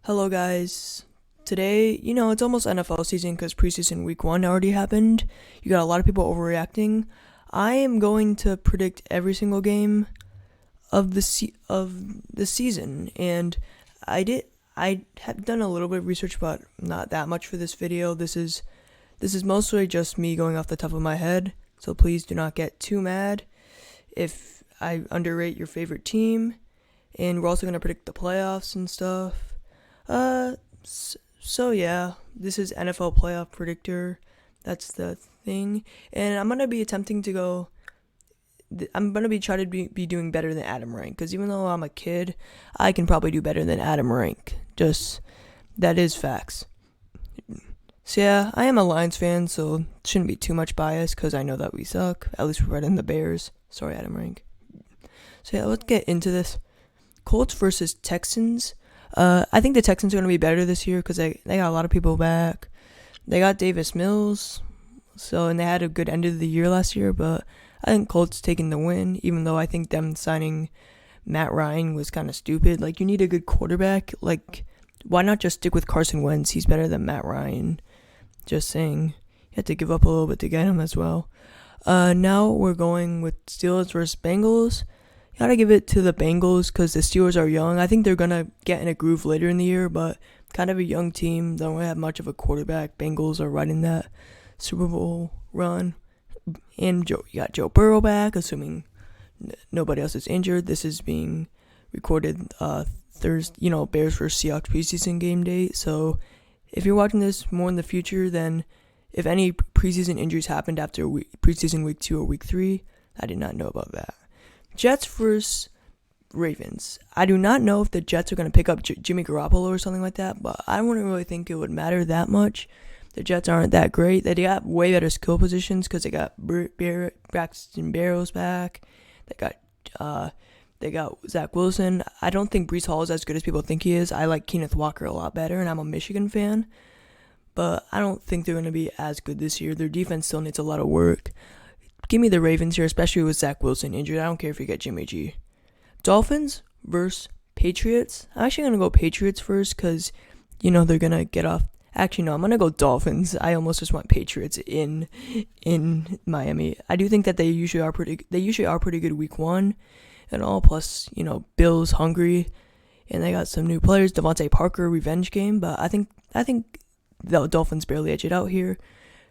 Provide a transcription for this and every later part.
Hello, guys. Today, it's almost NFL season because preseason week 1 already happened. You got a lot of people overreacting. I am going to predict every single game of the season, and I have done a little bit of research, but not that much for this video. This is mostly just me going off the top of my head, so please do not get too mad if I underrate your favorite team. And we're also gonna predict the playoffs and stuff. So yeah, this is NFL playoff predictor. That's the thing, and I'm gonna be attempting to go. I'm gonna be trying to be doing better than Adam Rank, because even though I'm a kid, I can probably do better than Adam Rank. Just that is facts. So yeah, I am a Lions fan, so it shouldn't be too much bias because I know that we suck. At least we're better than the Bears. Sorry, Adam Rank. So yeah, let's get into this. Colts versus Texans. I think the Texans are going to be better this year because they got a lot of people back. They got Davis Mills, and they had a good end of the year last year, but I think Colts taking the win, even though I think them signing Matt Ryan was kind of stupid. Like, you need a good quarterback. Like, why not just stick with Carson Wentz? He's better than Matt Ryan. Just saying. You have to give up a little bit to get him as well. Now we're going with Steelers versus Bengals. Gotta give it to the Bengals because the Steelers are young. I think they're gonna get in a groove later in the year, but kind of a young team. Don't really have much of a quarterback. Bengals are riding that Super Bowl run. And you got Joe Burrow back, assuming nobody else is injured. This is being recorded Thursday, Bears versus Seahawks preseason game date. So if you're watching this more in the future, then if any preseason injuries happened after preseason week 2 or week 3, I did not know about that. Jets versus Ravens. I do not know if the Jets are going to pick up Jimmy Garoppolo or something like that, but I wouldn't really think it would matter that much. The Jets aren't that great. They got way better skill positions because they got Braxton Berrios back. They got Zach Wilson. I don't think Breece Hall is as good as people think he is. I like Kenneth Walker a lot better, and I'm a Michigan fan. But I don't think they're going to be as good this year. Their defense still needs a lot of work. Give me the Ravens here, especially with Zach Wilson injured. I don't care if you get Jimmy G. Dolphins versus Patriots. I'm actually going to go Patriots first because, they're going to get off. Actually, no, I'm going to go Dolphins. I almost just went Patriots in Miami. I do think that they usually are pretty good week 1 and all. Plus, Bills hungry, and they got some new players. Devontae Parker revenge game, but I think the Dolphins barely edge it out here.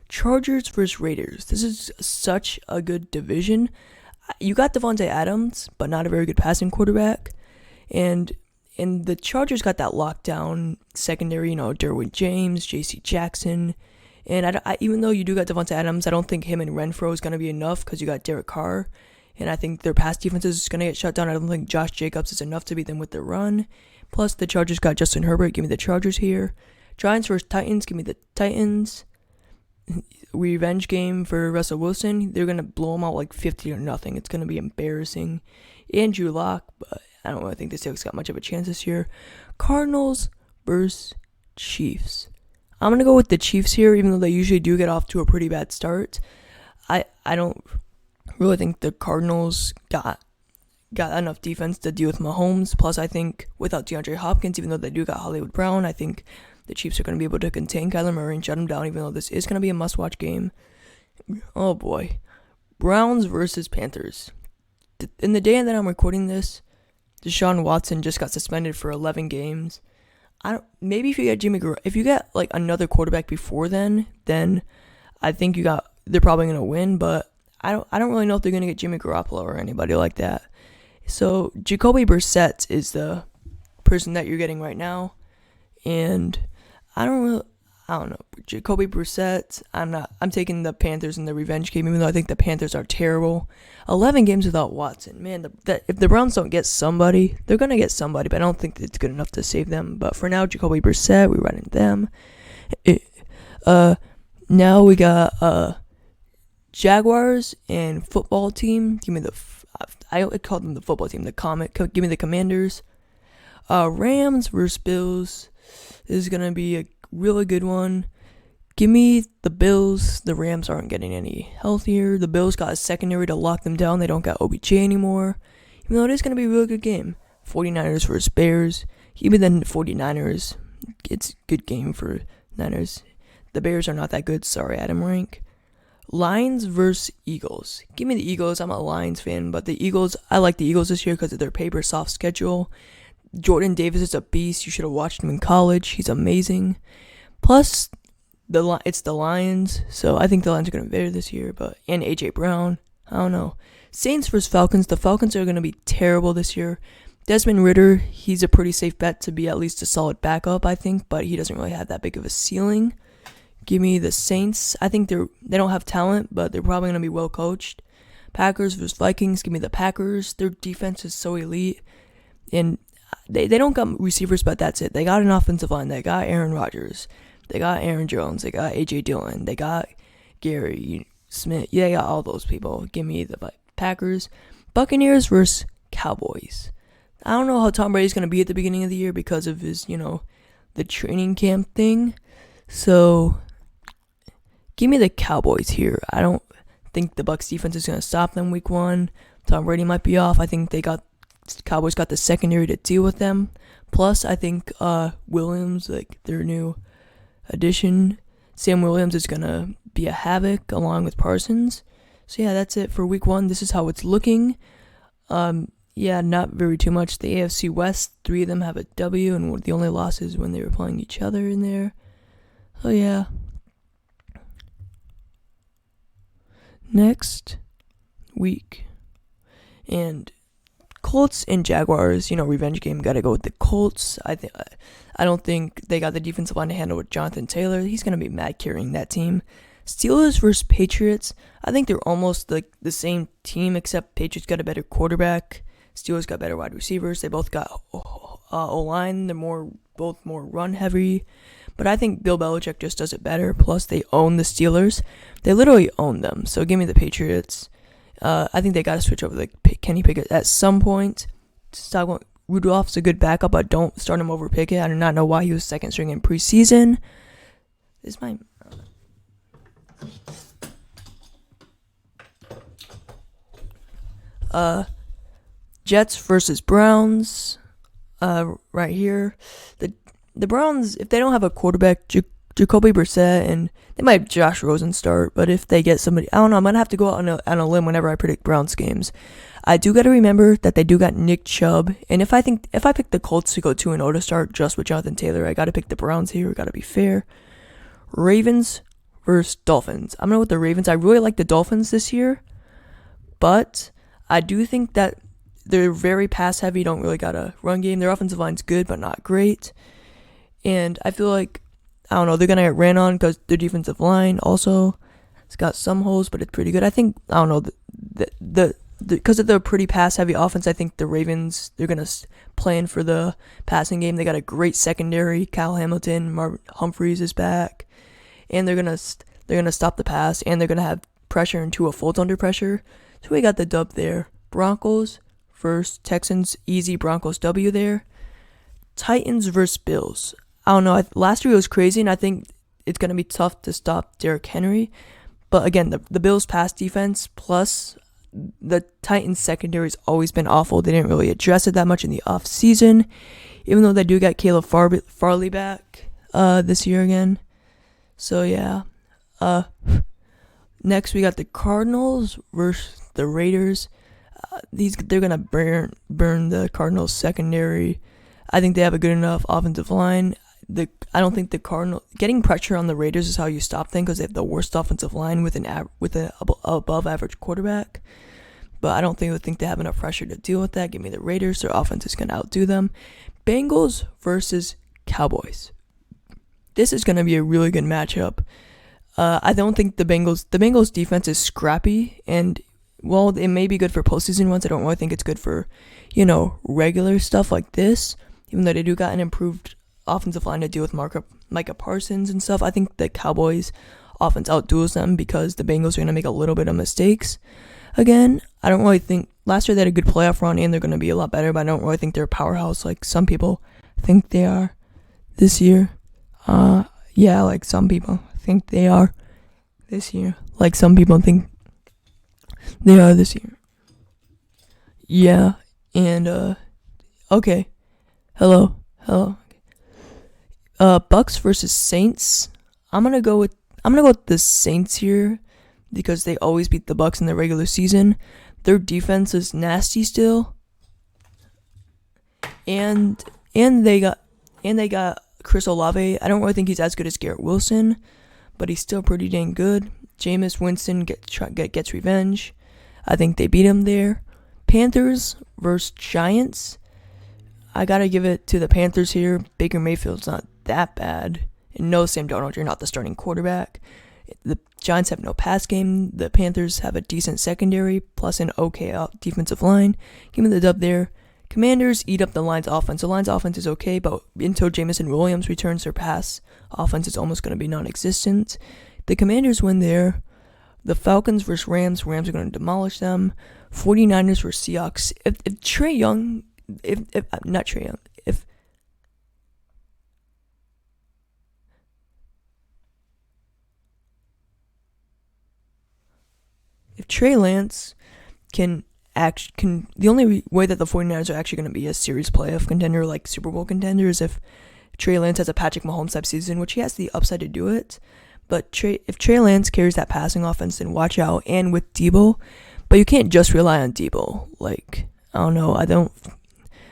Chargers versus Raiders. This is such a good division. You got Devontae Adams, but not a very good passing quarterback. And the Chargers got that lockdown secondary, Derwin James, J.C. Jackson. And even though you do got Devontae Adams, I don't think him and Renfro is going to be enough because you got Derek Carr. And I think their pass defense is going to get shut down. I don't think Josh Jacobs is enough to beat them with the run. Plus, the Chargers got Justin Herbert. Give me the Chargers here. Giants versus Titans. Give me the Titans. Revenge game for Russell Wilson. They're going to blow him out like 50-0. It's going to be embarrassing. Andrew Luck, but I don't really think the Seahawks got much of a chance this year. Cardinals versus Chiefs. I'm going to go with the Chiefs here, even though they usually do get off to a pretty bad start. I don't really think the Cardinals got enough defense to deal with Mahomes. Plus, I think without DeAndre Hopkins, even though they do got Hollywood Brown, I think the Chiefs are going to be able to contain Kyler Murray and shut him down, even though this is going to be a must-watch game. Oh, boy. Browns versus Panthers. In the day that I'm recording this, Deshaun Watson just got suspended for 11 games. Maybe if you get like another quarterback before then I think they're probably going to win, but I don't really know if they're going to get Jimmy Garoppolo or anybody like that. So Jacoby Brissett is the person that you're getting right now, and I don't know. Jacoby Brissett, I'm taking the Panthers in the revenge game, even though I think the Panthers are terrible. 11 games without Watson. Man, if the Browns don't get somebody, they're going to get somebody, but I don't think it's good enough to save them. But for now, Jacoby Brissett, we're running them. Now we got Jaguars and football team. Give me I call them the football team. Give me the Commanders. Rams versus Bills. This is going to be a really good one. Give me the Bills. The Rams aren't getting any healthier. The Bills got a secondary to lock them down. They don't got OBJ anymore. Even though it is going to be a really good game. 49ers versus Bears. Give me the 49ers. it's a good game for Niners. The Bears are not that good. Sorry, Adam Rank. Lions versus Eagles. Give me the Eagles. I'm a Lions fan, but the Eagles, I like the Eagles this year because of their paper soft schedule. Jordan Davis is a beast. You should have watched him in college. He's amazing. Plus, it's the Lions, so I think the Lions are going to be better this year. And AJ Brown, I don't know. Saints versus Falcons. The Falcons are going to be terrible this year. Desmond Ridder, he's a pretty safe bet to be at least a solid backup, I think, but he doesn't really have that big of a ceiling. Give me the Saints. I think they don't have talent, but they're probably going to be well coached. Packers versus Vikings. Give me the Packers. Their defense is so elite, and they don't got receivers, but that's it. They got an offensive line. They got Aaron Rodgers. They got Aaron Jones. They got A.J. Dillon. They got Gary Smith. Yeah, they got all those people. Give me the Packers. Buccaneers versus Cowboys. I don't know how Tom Brady's going to be at the beginning of the year because of his, the training camp thing. So, give me the Cowboys here. I don't think the Bucs defense is going to stop them week 1. Tom Brady might be off. I think Cowboys got the secondary to deal with them. Plus, I think Williams, their new addition, Sam Williams is going to be a havoc along with Parsons. So yeah, that's it for week 1. This is how it's looking. Yeah, not very too much. The AFC West, 3 of them have a W, and the only losses when they were playing each other in there. So yeah. Next week. And Colts and Jaguars, revenge game. Got to go with the Colts. I don't think they got the defensive line to handle with Jonathan Taylor. He's going to be mad carrying that team. Steelers versus Patriots. I think they're almost the same team, except Patriots got a better quarterback. Steelers got better wide receivers. They both got O-line. They're both more run heavy. But I think Bill Belichick just does it better. Plus, they own the Steelers. They literally own them. So give me the Patriots. I think they got to switch over to Kenny Pickett at some point. Rudolph's a good backup, but don't start him over Pickett. I do not know why he was second string in preseason. This might... Jets versus Browns. Right here. The Browns, if they don't have a quarterback, Jacoby Brissett, and they might have Josh Rosen start, but if they get somebody, I don't know, I'm going to have to go out on a limb whenever I predict Browns games. I do got to remember that they do got Nick Chubb, and if I pick the Colts to go 2-0 to start just with Jonathan Taylor, I got to pick the Browns here, got to be fair. Ravens versus Dolphins. I'm going to go with the Ravens. I really like the Dolphins this year, but I do think that they're very pass heavy, don't really got a run game. Their offensive line's good, but not great. And I feel like, I don't know, they're going to get ran on because their defensive line also, it's got some holes, but it's pretty good. I think, I don't know, because of their pretty pass-heavy offense, I think the Ravens, they're going to plan for the passing game. They got a great secondary. Kyle Hamilton, Marvin Humphreys is back. And they're going to stop the pass, and they're going to have pressure and Tua Fultz under pressure. So we got the dub there. Broncos versus Texans, easy Broncos W there. Titans versus Bills. I don't know. Last year it was crazy, and I think it's going to be tough to stop Derrick Henry. But again, the Bills' pass defense plus the Titans' secondary has always been awful. They didn't really address it that much in the offseason, even though they do got Caleb Farley back this year again. So yeah. Next we got the Cardinals versus the Raiders. They're gonna burn the Cardinals' secondary. I think they have a good enough offensive line. I don't think the Cardinals getting pressure on the Raiders is how you stop them because they have the worst offensive line with an above average quarterback. But I don't think they have enough pressure to deal with that. Give me the Raiders. Their offense is gonna outdo them. Bengals versus Cowboys. This is gonna be a really good matchup. I don't think the Bengals defense is scrappy, and while it may be good for postseason ones, I don't really think it's good for, regular stuff like this. Even though they do got an improved offensive line to deal with Micah Parsons and stuff, I think the Cowboys offense outduels them because the Bengals are going to make a little bit of mistakes. Again, I don't really think, last year they had a good playoff run and they're going to be a lot better, but I don't really think they're a powerhouse like some people think they are this year. Yeah, like some people think they are this year. Like some people think they are this year. Yeah, and, okay. Hello. Bucks versus Saints. I'm gonna go with the Saints here because they always beat the Bucks in the regular season. Their defense is nasty still, and they got Chris Olave. I don't really think he's as good as Garrett Wilson, but he's still pretty dang good. Jameis Winston gets revenge. I think they beat him there. Panthers versus Giants. I gotta give it to the Panthers here. Baker Mayfield's not that bad. And no, Sam Darnold, you're not the starting quarterback. The Giants have no pass game. The Panthers have a decent secondary, plus an okay defensive line. Give me the dub there. Commanders eat up the Lions' offense. The Lions' offense is okay, but until Jameson Williams returns, their pass offense is almost going to be non-existent. The Commanders win there. The Falcons versus Rams. Rams are going to demolish them. 49ers versus Seahawks. If Trey Young... not Trey Young. If Trey Lance the only way that the 49ers are actually going to be a series playoff contender, like Super Bowl contender, is if Trey Lance has a Patrick Mahomes type season, which he has the upside to do it. But if Trey Lance carries that passing offense, then watch out. And with Debo, but you can't just rely on Debo. Like, I don't know, I don't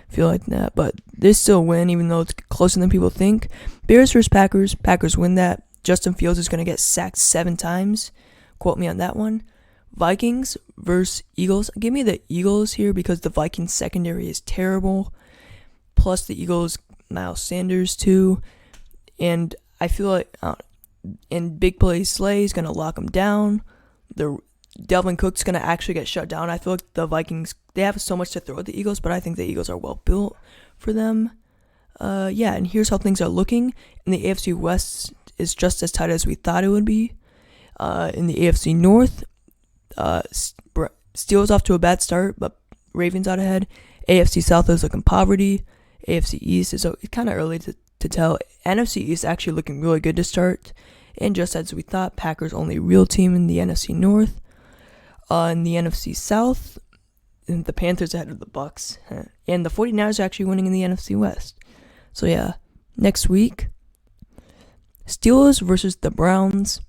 feel like that, but they still win, even though it's closer than people think. Bears versus Packers. Packers win that. Justin Fields is going to get sacked 7 times. Quote me on that one. Vikings versus Eagles. Give me the Eagles here because the Vikings secondary is terrible. Plus the Eagles, Miles Sanders too. And I feel like in big play Slay is going to lock them down. Delvin Cook's going to actually get shut down. I feel like the Vikings, they have so much to throw at the Eagles, but I think the Eagles are well built for them. And here's how things are looking. In the AFC West is just as tight as we thought it would be. In the AFC North, Steelers off to a bad start, but Ravens out ahead. AFC South is looking poverty. AFC East is kind of early to tell. NFC East actually looking really good to start. And just as we thought, Packers only real team in the NFC North. In the NFC South, the Panthers ahead of the Bucks. And the 49ers are actually winning in the NFC West. So yeah, next week, Steelers versus the Browns.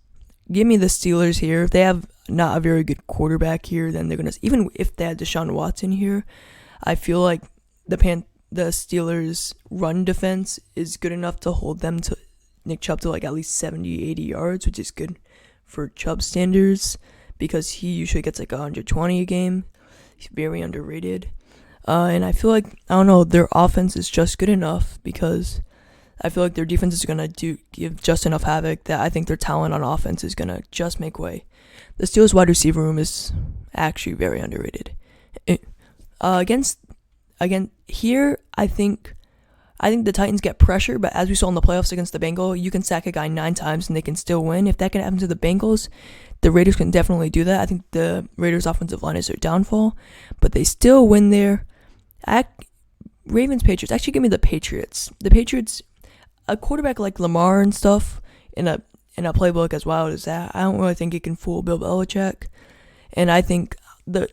Give me the Steelers here. If they have not a very good quarterback here, then they're going to... Even if they had Deshaun Watson here, I feel like the Steelers' run defense is good enough to hold them to Nick Chubb to like at least 70, 80 yards, which is good for Chubb standards because he usually gets like 120 a game. He's very underrated. And I feel like, I don't know, their offense is just good enough because I feel like their defense is going to give just enough havoc that I think their talent on offense is going to just make way. The Steelers wide receiver room is actually very underrated. Here, I think the Titans get pressure, but as we saw in the playoffs against the Bengals, you can sack a guy 9 times and they can still win. If that can happen to the Bengals, the Raiders can definitely do that. I think the Raiders' offensive line is their downfall, but they still win there. Ravens, Patriots. Actually, give me the Patriots. The Patriots, a quarterback like Lamar and stuff in a playbook as wild as that, I don't really think it can fool Bill Belichick. And I think the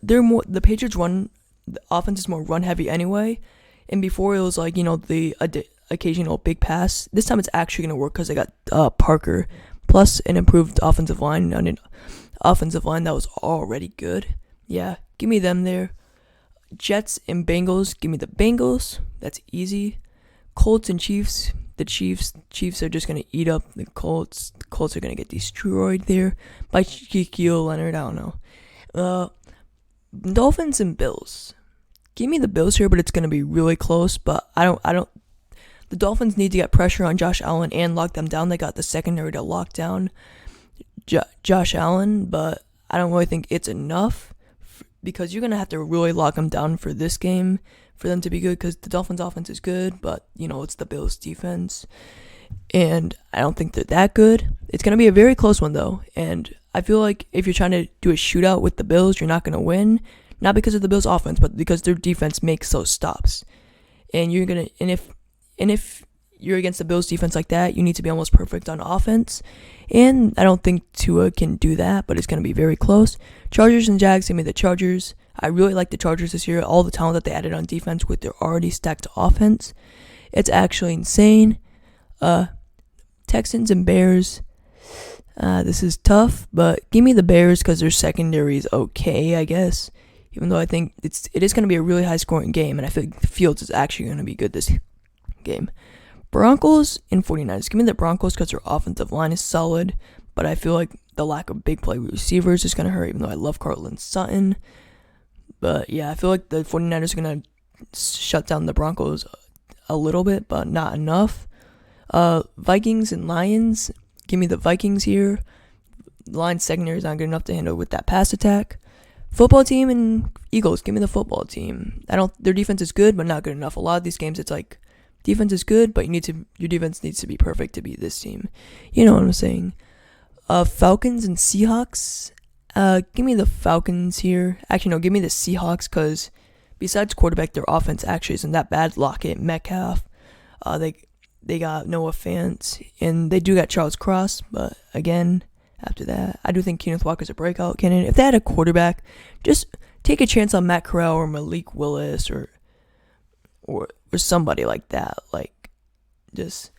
Patriots run, the offense is more run heavy anyway. And before it was like, the occasional big pass. This time it's actually going to work because they got Parker plus an improved offensive line and an offensive line that was already good. Yeah, give me them there. Jets and Bengals. Give me the Bengals. That's easy. Colts and Chiefs. The Chiefs are just going to eat up the Colts. The Colts are going to get destroyed there by Shaquille Leonard. I don't know. Dolphins and Bills. Give me the Bills here, but it's going to be really close. But I don't. The Dolphins need to get pressure on Josh Allen and lock them down. They got the secondary to lock down Josh Allen, but I don't really think it's enough because you're going to have to really lock them down for this game for them to be good because the Dolphins offense is good, but, it's the Bills defense. And I don't think they're that good. It's going to be a very close one, though. And I feel like if you're trying to do a shootout with the Bills, you're not going to win. Not because of the Bills offense, but because their defense makes those stops. And if you're against the Bills defense like that, you need to be almost perfect on offense. And I don't think Tua can do that, but it's going to be very close. Chargers and Jags, give me the Chargers. I really like the Chargers this year. All the talent that they added on defense with their already stacked offense. It's actually insane. Texans and Bears. This is tough, but give me the Bears because their secondary is okay, I guess. Even though I think it is going to be a really high-scoring game, and I feel like the Fields is actually going to be good this game. Broncos and 49ers. Give me the Broncos because their offensive line is solid, but I feel like the lack of big play receivers is going to hurt, even though I love Cortland Sutton. But yeah, I feel like the 49ers are going to shut down the Broncos a little bit, but not enough. Vikings and Lions. Give me the Vikings here. Lions secondary is not good enough to handle with that pass attack. Football team and Eagles. Give me the football team. Their defense is good, but not good enough. A lot of these games, it's like defense is good, but your defense needs to be perfect to beat this team. You know what I'm saying? Falcons and Seahawks. Give me the Falcons here. Actually, no, give me the Seahawks because besides quarterback, their offense actually isn't that bad. Lockett, Metcalf. They got Noah Fant, and they do got Charles Cross, but again, after that, I do think Kenneth Walker's a breakout candidate. If they had a quarterback, just take a chance on Matt Corral or Malik Willis or somebody like that. Like, just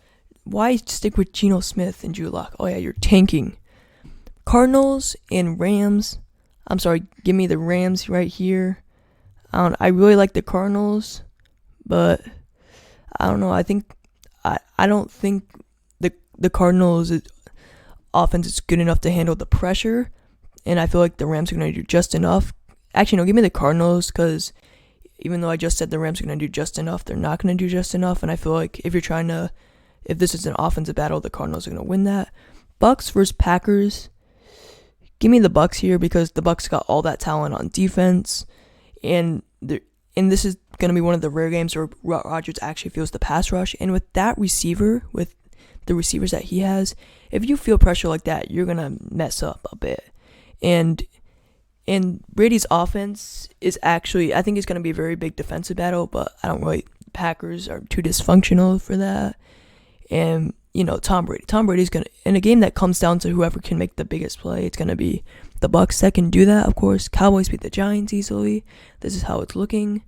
why stick with Geno Smith and Drew Lock? Oh yeah, you're tanking. Cardinals and Rams. I'm sorry, give me the Rams right here. I really like the Cardinals, but I don't know. I don't think the Cardinals' offense is good enough to handle the pressure, and I feel like the Rams are going to do just enough. Actually, no, give me the Cardinals because even though I just said the Rams are going to do just enough, they're not going to do just enough, and I feel like if this is an offensive battle, the Cardinals are going to win that. Bucks versus Packers. Give me the Bucks here because the Bucks got all that talent on defense, and this is going to be one of the rare games where Rodgers actually feels the pass rush. And with that receiver, with the receivers that he has, if you feel pressure like that, you're going to mess up a bit. And Brady's offense is actually, I think it's going to be a very big defensive battle, but Packers are too dysfunctional for that. And, Tom Brady's going to, in a game that comes down to whoever can make the biggest play, it's going to be the Bucks that can do that, of course. Cowboys beat the Giants easily. This is how it's looking.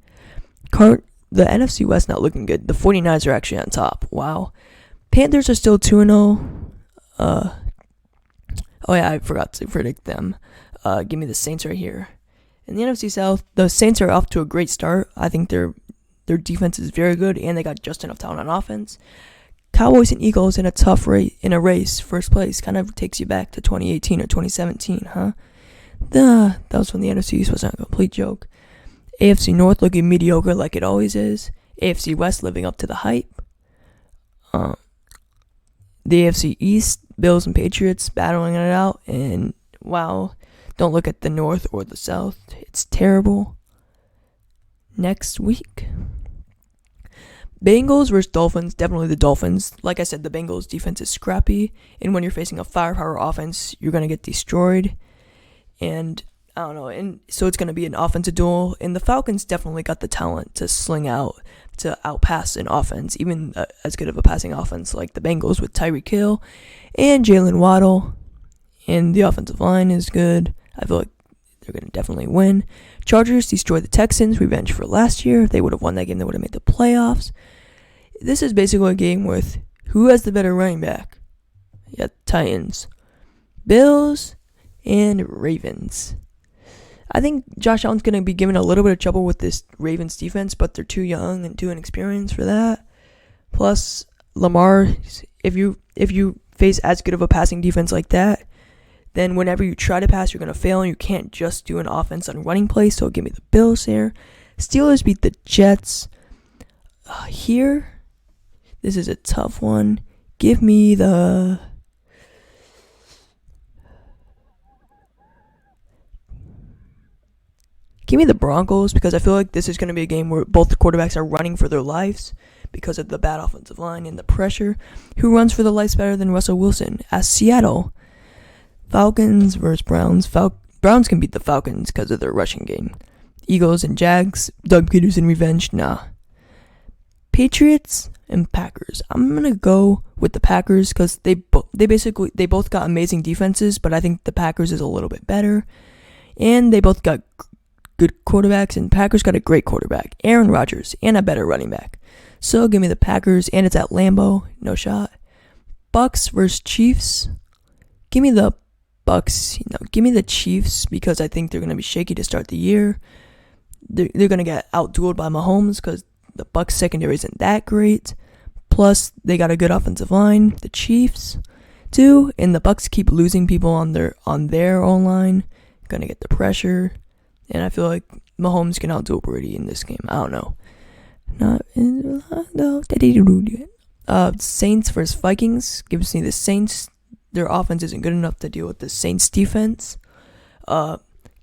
The NFC West not looking good. The 49ers are actually on top. Wow. Panthers are still 2-0. Oh yeah, I forgot to predict them. Give me the Saints right here. In the NFC South, the Saints are off to a great start. I think their defense is very good, and they got just enough talent on offense. Cowboys and Eagles in a race, first place, kind of takes you back to 2018 or 2017, huh? That was when the NFC East was a complete joke. AFC North looking mediocre like it always is. AFC West living up to the hype. The AFC East, Bills and Patriots battling it out, and wow, don't look at the North or the South. It's terrible. Next week. Bengals versus Dolphins, definitely the Dolphins. Like I said, the Bengals defense is scrappy, and when you're facing a firepower offense, you're going to get destroyed. And I don't know, and so it's going to be an offensive duel, and the Falcons definitely got the talent to sling out, to outpass an offense, even as good of a passing offense like the Bengals with Tyreek Hill and Jalen Waddle, and the offensive line is good. I feel like they're going to definitely win. Chargers destroy the Texans, revenge for last year. If they would have won that game, they would have made the playoffs. This is basically a game with who has the better running back. Yeah, Titans, Bills, and Ravens. I think Josh Allen's going to be given a little bit of trouble with this Ravens defense, but they're too young and too inexperienced for that. Plus, Lamar, if you face as good of a passing defense like that, then whenever you try to pass, you're going to fail, and you can't just do an offense on running plays, so give me the Bills here. Steelers beat the Jets. Here, this is a tough one. Give me the... Give me the Broncos because I feel like this is going to be a game where both the quarterbacks are running for their lives because of the bad offensive line and the pressure. Who runs for their lives better than Russell Wilson? As Seattle. Falcons versus Browns. Browns can beat the Falcons because of their rushing game. Eagles and Jags. Doug Peterson revenge? Nah. Patriots and Packers. I'm going to go with the Packers because they both got amazing defenses, but I think the Packers is a little bit better. And they both got good quarterbacks, and Packers got a great quarterback, Aaron Rodgers, and a better running back. So give me the Packers, and it's at Lambeau, no shot. Bucks versus Chiefs. Give me the Bucks. Give me the Chiefs because I think they're gonna be shaky to start the year. They're gonna get outdueled by Mahomes because the Bucks secondary isn't that great. Plus, they got a good offensive line. The Chiefs too, and the Bucks keep losing people on their own line. Gonna get the pressure, and I feel like Mahomes can outdo Brady in this game. I don't know. Saints versus Vikings gives me the Saints. Their offense isn't good enough to deal with the Saints defense.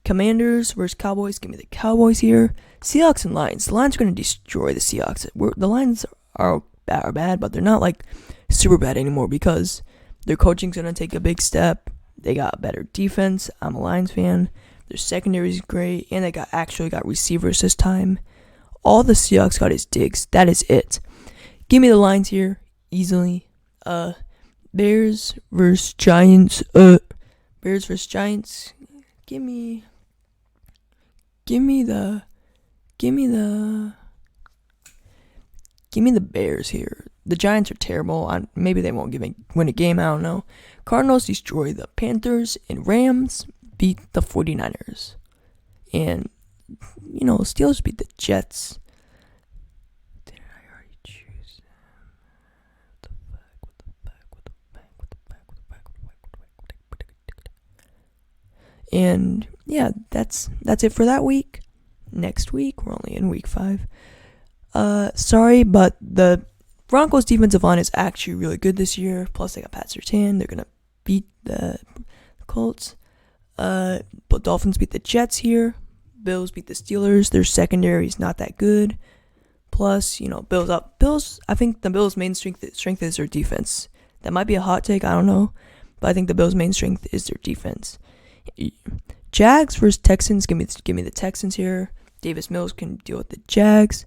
Commanders versus Cowboys. Give me the Cowboys here. Seahawks and Lions. The Lions are going to destroy the Seahawks. The Lions are bad, but they're not like super bad anymore because their coaching's going to take a big step. They got better defense. I'm a Lions fan. Their secondary is great, and they actually got receivers this time. All the Seahawks got is Diggs. That is it. Give me the Lions here easily. Bears versus Giants. Bears versus Giants. Give me the Bears here. The Giants are terrible. Maybe they won't win a game. I don't know. Cardinals destroy the Panthers, and Rams beat the 49ers. And, Steelers beat the Jets. Did I already choose them? And, yeah, that's it for that week. Next week, we're only in week 5. Sorry, but the Broncos defensive line is actually really good this year. Plus, they got Pat Surtain. They're going to beat the Colts. But Dolphins beat the Jets here. Bills beat the Steelers. Their secondary is not that good. Plus, Bills up. I think the Bills' main strength is their defense. That might be a hot take. I don't know. But I think the Bills' main strength is their defense. Jags versus Texans. Give me the Texans here. Davis Mills can deal with the Jags.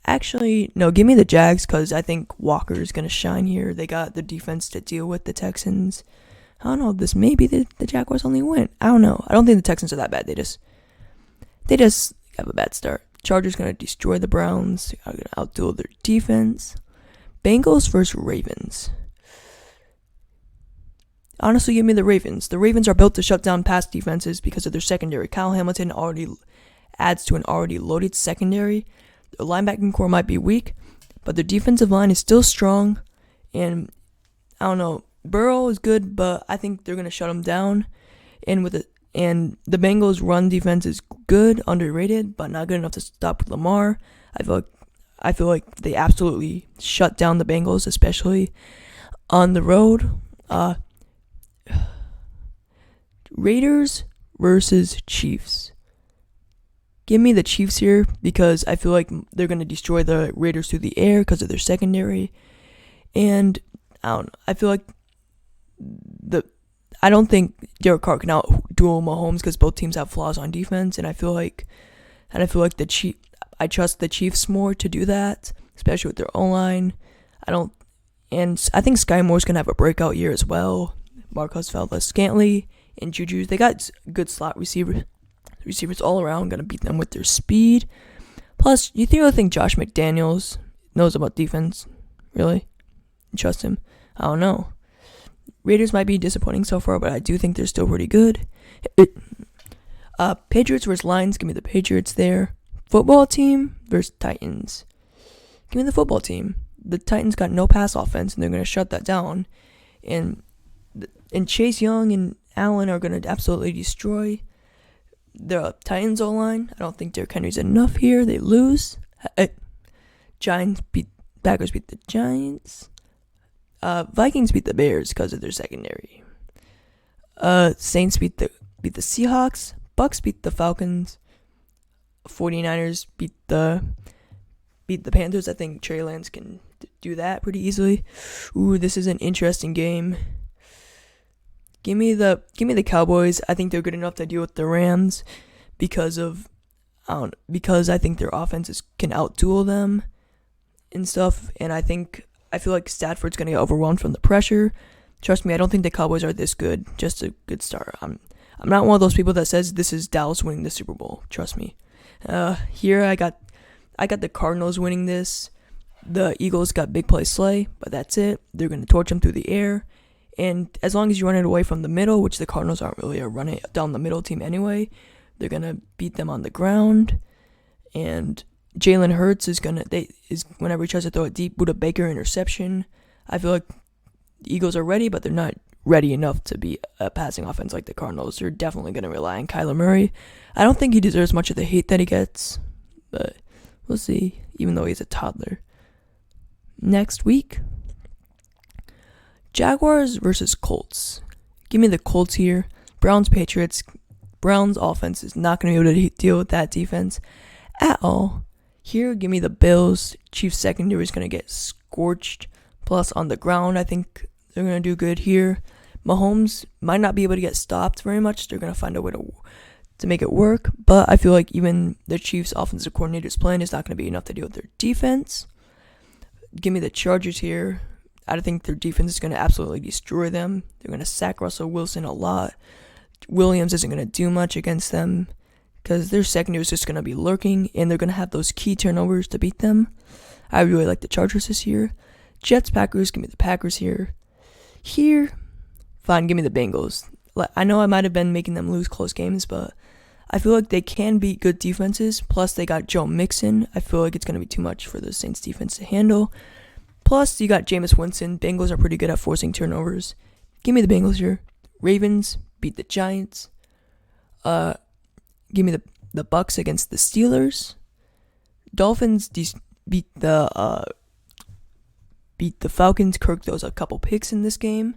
Actually, no, give me the Jags because I think Walker is going to shine here. They got the defense to deal with the Texans. I don't know. This may be the Jaguars' only win. I don't know. I don't think the Texans are that bad. They just have a bad start. Chargers going to destroy the Browns. They're going to outduel their defense. Bengals versus Ravens. Honestly, give me the Ravens. The Ravens are built to shut down pass defenses because of their secondary. Kyle Hamilton already adds to an already loaded secondary. Their linebacking core might be weak, but their defensive line is still strong. And I don't know, Burrow is good, but I think they're gonna shut him down. And the Bengals' run defense is good, underrated, but not good enough to stop Lamar. I feel like they absolutely shut down the Bengals, especially on the road. Raiders versus Chiefs. Give me the Chiefs here because I feel like they're going to destroy the Raiders through the air because of their secondary. And I feel like I don't think Derek Carr can outduel Mahomes because both teams have flaws on defense, and I feel like I trust the Chiefs more to do that, especially with their O-line. I think Sky Moore's going to have a breakout year as well. Marcus Valdes-Scantling and Juju, they got good slot receivers all around, going to beat them with their speed. Plus, you think Josh McDaniels knows about defense? Really? You trust him? I don't know. Raiders might be disappointing so far, but I do think they're still pretty good. Patriots versus Lions. Give me the Patriots there. Football team versus Titans. Give me the football team. The Titans got no pass offense, and they're going to shut that down. And Chase Young and Allen are going to absolutely destroy the Titans O-line. I don't think Derrick Henry's enough here. They lose. Packers beat the Giants. Vikings beat the Bears because of their secondary. Saints beat the Seahawks. Bucks beat the Falcons. 49ers beat the Panthers. I think Trey Lance can do that pretty easily. Ooh, this is an interesting game. Give me the Cowboys. I think they're good enough to deal with the Rams because I think their offenses can outduel them and stuff. And I feel like Stafford's gonna get overwhelmed from the pressure. Trust me, I don't think the Cowboys are this good. Just a good start. I'm not one of those people that says this is Dallas winning the Super Bowl. Trust me. Here I got the Cardinals winning this. The Eagles got big play Slay, but that's it. They're going to torch him through the air. And as long as you run it away from the middle, which the Cardinals aren't really a run it down the middle team anyway, they're going to beat them on the ground. And Jalen Hurts is whenever he tries to throw it deep, Buda Baker interception. I feel like the Eagles are ready, but they're not ready enough to be a passing offense like the Cardinals. They're definitely going to rely on Kyler Murray. I don't think he deserves much of the hate that he gets, but we'll see, even though he's a toddler. Next week, Jaguars versus Colts. Give me the Colts here. Browns, Patriots. Browns offense is not going to be able to deal with that defense at all. Here, give me the Bills. Chiefs secondary is going to get scorched. Plus, on the ground, I think they're going to do good here. Mahomes might not be able to get stopped very much. They're going to find a way to make it work. But I feel like even the Chiefs' offensive coordinator's plan is not going to be enough to deal with their defense. Give me the Chargers here. I think their defense is going to absolutely destroy them. They're going to sack Russell Wilson a lot. Williams isn't going to do much against them because their secondary is just going to be lurking, and they're going to have those key turnovers to beat them. I really like the Chargers this year. Jets, Packers, give me the Packers here. Here, fine, give me the Bengals. I know I might have been making them lose close games, but I feel like they can beat good defenses. Plus, they got Joe Mixon. I feel like it's going to be too much for the Saints defense to handle. Plus, you got Jameis Winston. Bengals are pretty good at forcing turnovers. Give me the Bengals here. Ravens beat the Giants. Give me the Bucks against the Steelers. Dolphins beat the Falcons. Kirk throws a couple picks in this game.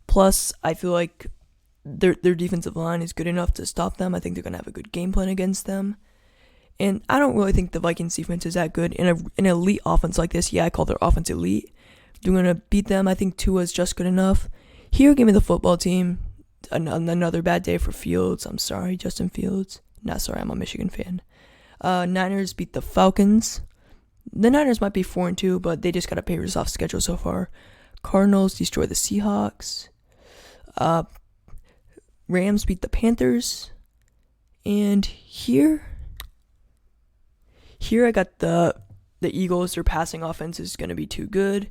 Plus, I feel like their defensive line is good enough to stop them. I think they're going to have a good game plan against them. And I don't really think the Vikings defense is that good. In an elite offense like this, yeah, I call their offense elite. They're going to beat them. I think Tua is just good enough. Here, give me the football team. Another bad day for Fields. I'm sorry, Justin Fields. Not sorry, I'm a Michigan fan. Niners beat the Falcons. The Niners might be 4-2, but they just got a Patriots off schedule so far. Cardinals destroy the Seahawks. Rams beat the Panthers. And here I got the Eagles. Their passing offense is going to be too good.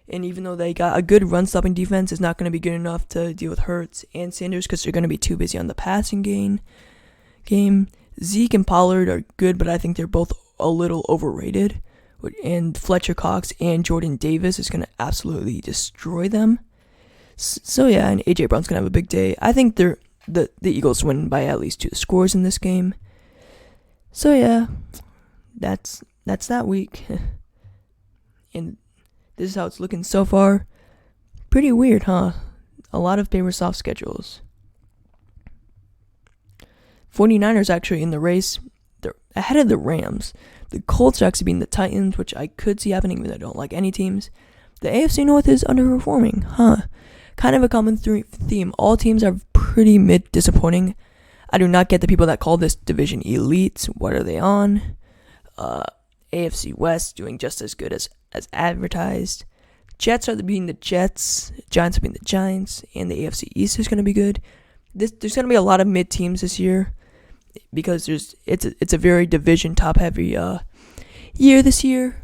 And even though they got a good run-stopping defense, it's not going to be good enough to deal with Hurts and Sanders because they're going to be too busy on the passing game. Zeke and Pollard are good, but I think they're both a little overrated. And Fletcher Cox and Jordan Davis is going to absolutely destroy them. So yeah, and AJ Brown's going to have a big day. I think the Eagles win by at least 2 scores in this game. So yeah, that's that week. And this is how it's looking so far. Pretty weird, huh? A lot of paper soft schedules. 49ers actually in the race. They're ahead of the Rams. The Colts are actually beating the Titans, which I could see happening, even though I don't like any teams. The AFC North is underperforming, huh? Kind of a common theme. All teams are pretty mid-disappointing. I do not get the people that call this division elite. What are they on? AFC West doing just as good as advertised. Jets are beating the Jets. Giants are beating the Giants. And the AFC East is going to be good. There's going to be a lot of mid teams this year because it's a very division top heavy year this year.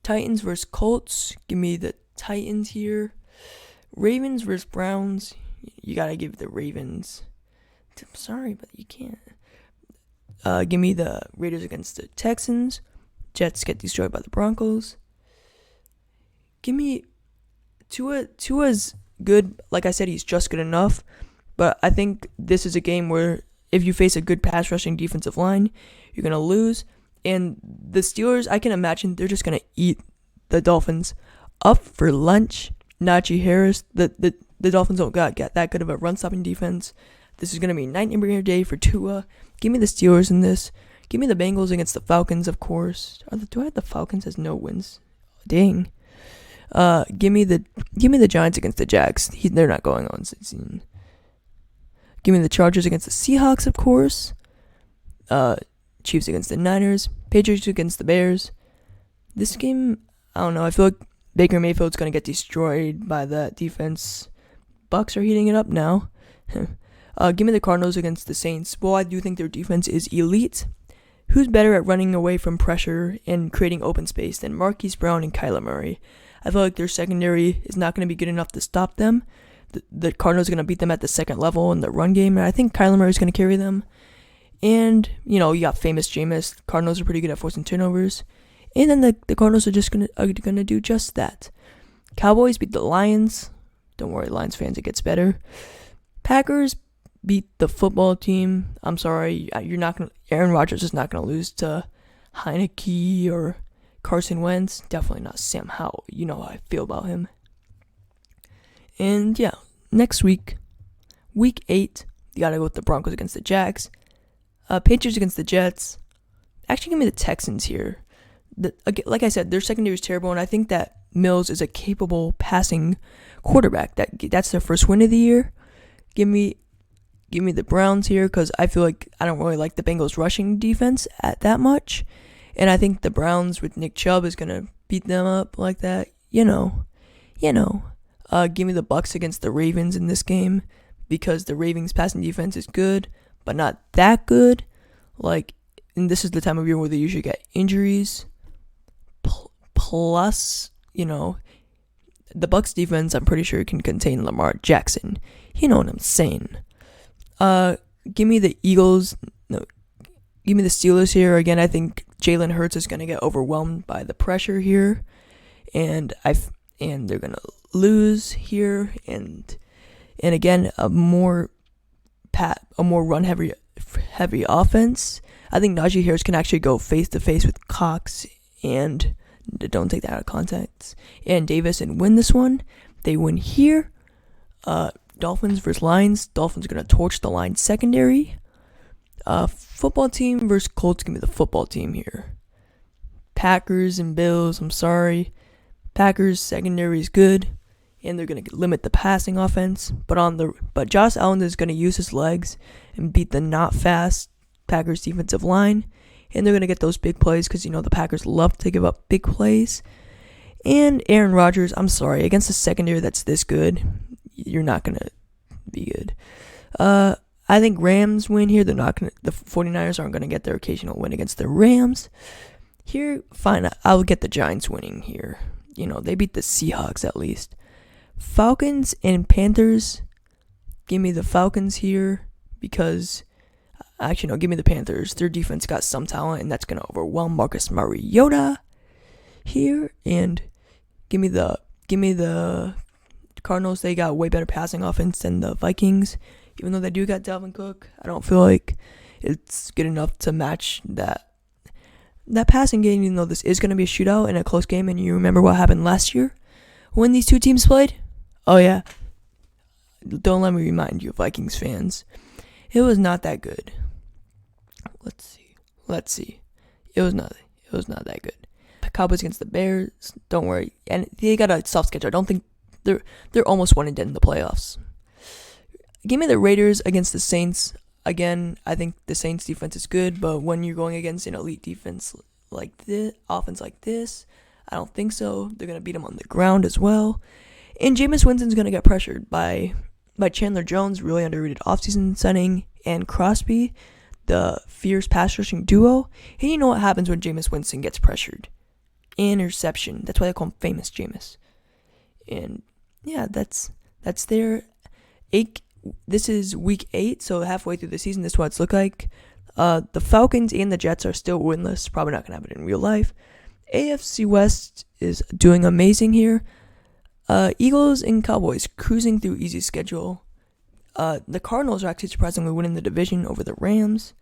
Titans versus Colts. Give me the Titans here. Ravens versus Browns. You got to give the Ravens. I'm sorry, but you can't. Give me the Raiders against the Texans. Jets get destroyed by the Broncos. Give me Tua's good. Like I said, he's just good enough. But I think this is a game where if you face a good pass rushing defensive line, you're going to lose. And the Steelers, I can imagine they're just going to eat the Dolphins up for lunch. Najee Harris, the Dolphins don't get that good of a run-stopping defense. This is going to be a nightmare day for Tua. Give me the Steelers in this. Give me the Bengals against the Falcons, of course. Do I have the Falcons as no wins? Dang. Give me the Giants against the Jags. They're not going on season. Give me the Chargers against the Seahawks, of course. Chiefs against the Niners. Patriots against the Bears. This game, I don't know. I feel like Baker Mayfield's going to get destroyed by that defense. Bucks are heating it up now. Give me the Cardinals against the Saints. Well, I do think their defense is elite. who's better at running away from pressure and creating open space than Marquise Brown and Kyler Murray? I feel like their secondary is not going to be good enough to stop them. The Cardinals are going to beat them at the second level in the run game, and I think Kyler Murray is going to carry them. And, you got famous Jameis. Cardinals are pretty good at forcing turnovers. And then the Cardinals are just gonna do just that. Cowboys beat the Lions. Don't worry, Lions fans, it gets better. Packers beat the football team. I'm sorry, Aaron Rodgers is not gonna lose to Heineke or Carson Wentz. Definitely not Sam Howell. You know how I feel about him. And yeah, next week, week 8, you gotta go with the Broncos against the Jags. Patriots against the Jets. Actually, give me the Texans here. Like I said, their secondary is terrible, and I think that Mills is a capable passing quarterback. That's their first win of the year. Give me the Browns here, because I feel like I don't really like the Bengals rushing defense at that much, and I think the Browns with Nick Chubb is gonna beat them up like that. Give me the Bucs against the Ravens in this game, because the Ravens passing defense is good, but not that good. And this is the time of year where they usually get injuries. Plus, the Bucs defense, I'm pretty sure, can contain Lamar Jackson. You know what I'm saying. Give me the Eagles. No, give me the Steelers here. Again, I think Jalen Hurts is going to get overwhelmed by the pressure here. And they're going to lose here. And again, a more run heavy offense. I think Najee Harris can actually go face to face with Cox, and don't take that out of context, and Davis, and win this one. They win here. Dolphins versus Lions. Dolphins are going to torch the Lions secondary. Football team versus Colts. Give me the football team here. Packers and Bills. I'm sorry. Packers secondary is good, and they're going to limit the passing offense. But Josh Allen is going to use his legs and beat the not fast Packers defensive line, and they're going to get those big plays, because the Packers love to give up big plays. And Aaron Rodgers, I'm sorry, against a secondary that's this good, you're not going to be good. I think Rams win here. The 49ers aren't going to get their occasional win against the Rams. Here, fine, I'll get the Giants winning here. They beat the Seahawks at least. Falcons and Panthers. Give me the Falcons here, because actually, no, give me the Panthers. Their defense got some talent, and that's going to overwhelm Marcus Mariota here. And give me the Cardinals. They got way better passing offense than the Vikings. Even though they do got Dalvin Cook, I don't feel like it's good enough to match that passing game, even though this is going to be a shootout and a close game. And you remember what happened last year when these two teams played? Oh, yeah. Don't let me remind you, Vikings fans. It was not that good. Let's see. It was not that good. The Cowboys against the Bears. Don't worry, and they got a soft schedule. I don't think they're almost 1-1 in the playoffs. Give me the Raiders against the Saints. Again, I think the Saints defense is good, but when you're going against an elite defense like this, offense like this, I don't think so. They're gonna beat them on the ground as well. And Jameis Winston's gonna get pressured by Chandler Jones, really underrated offseason signing, and Crosby, the fierce pass rushing duo. And you know what happens when Jameis Winston gets pressured? Interception. That's why they call him famous Jameis. And yeah, that's their this is week 8, so halfway through the season, this is what it's look like. The Falcons and the Jets are still winless. Probably not going to happen in real life. AFC West is doing amazing here. Eagles and Cowboys cruising through easy schedule. The Cardinals are actually surprisingly winning the division over the Rams.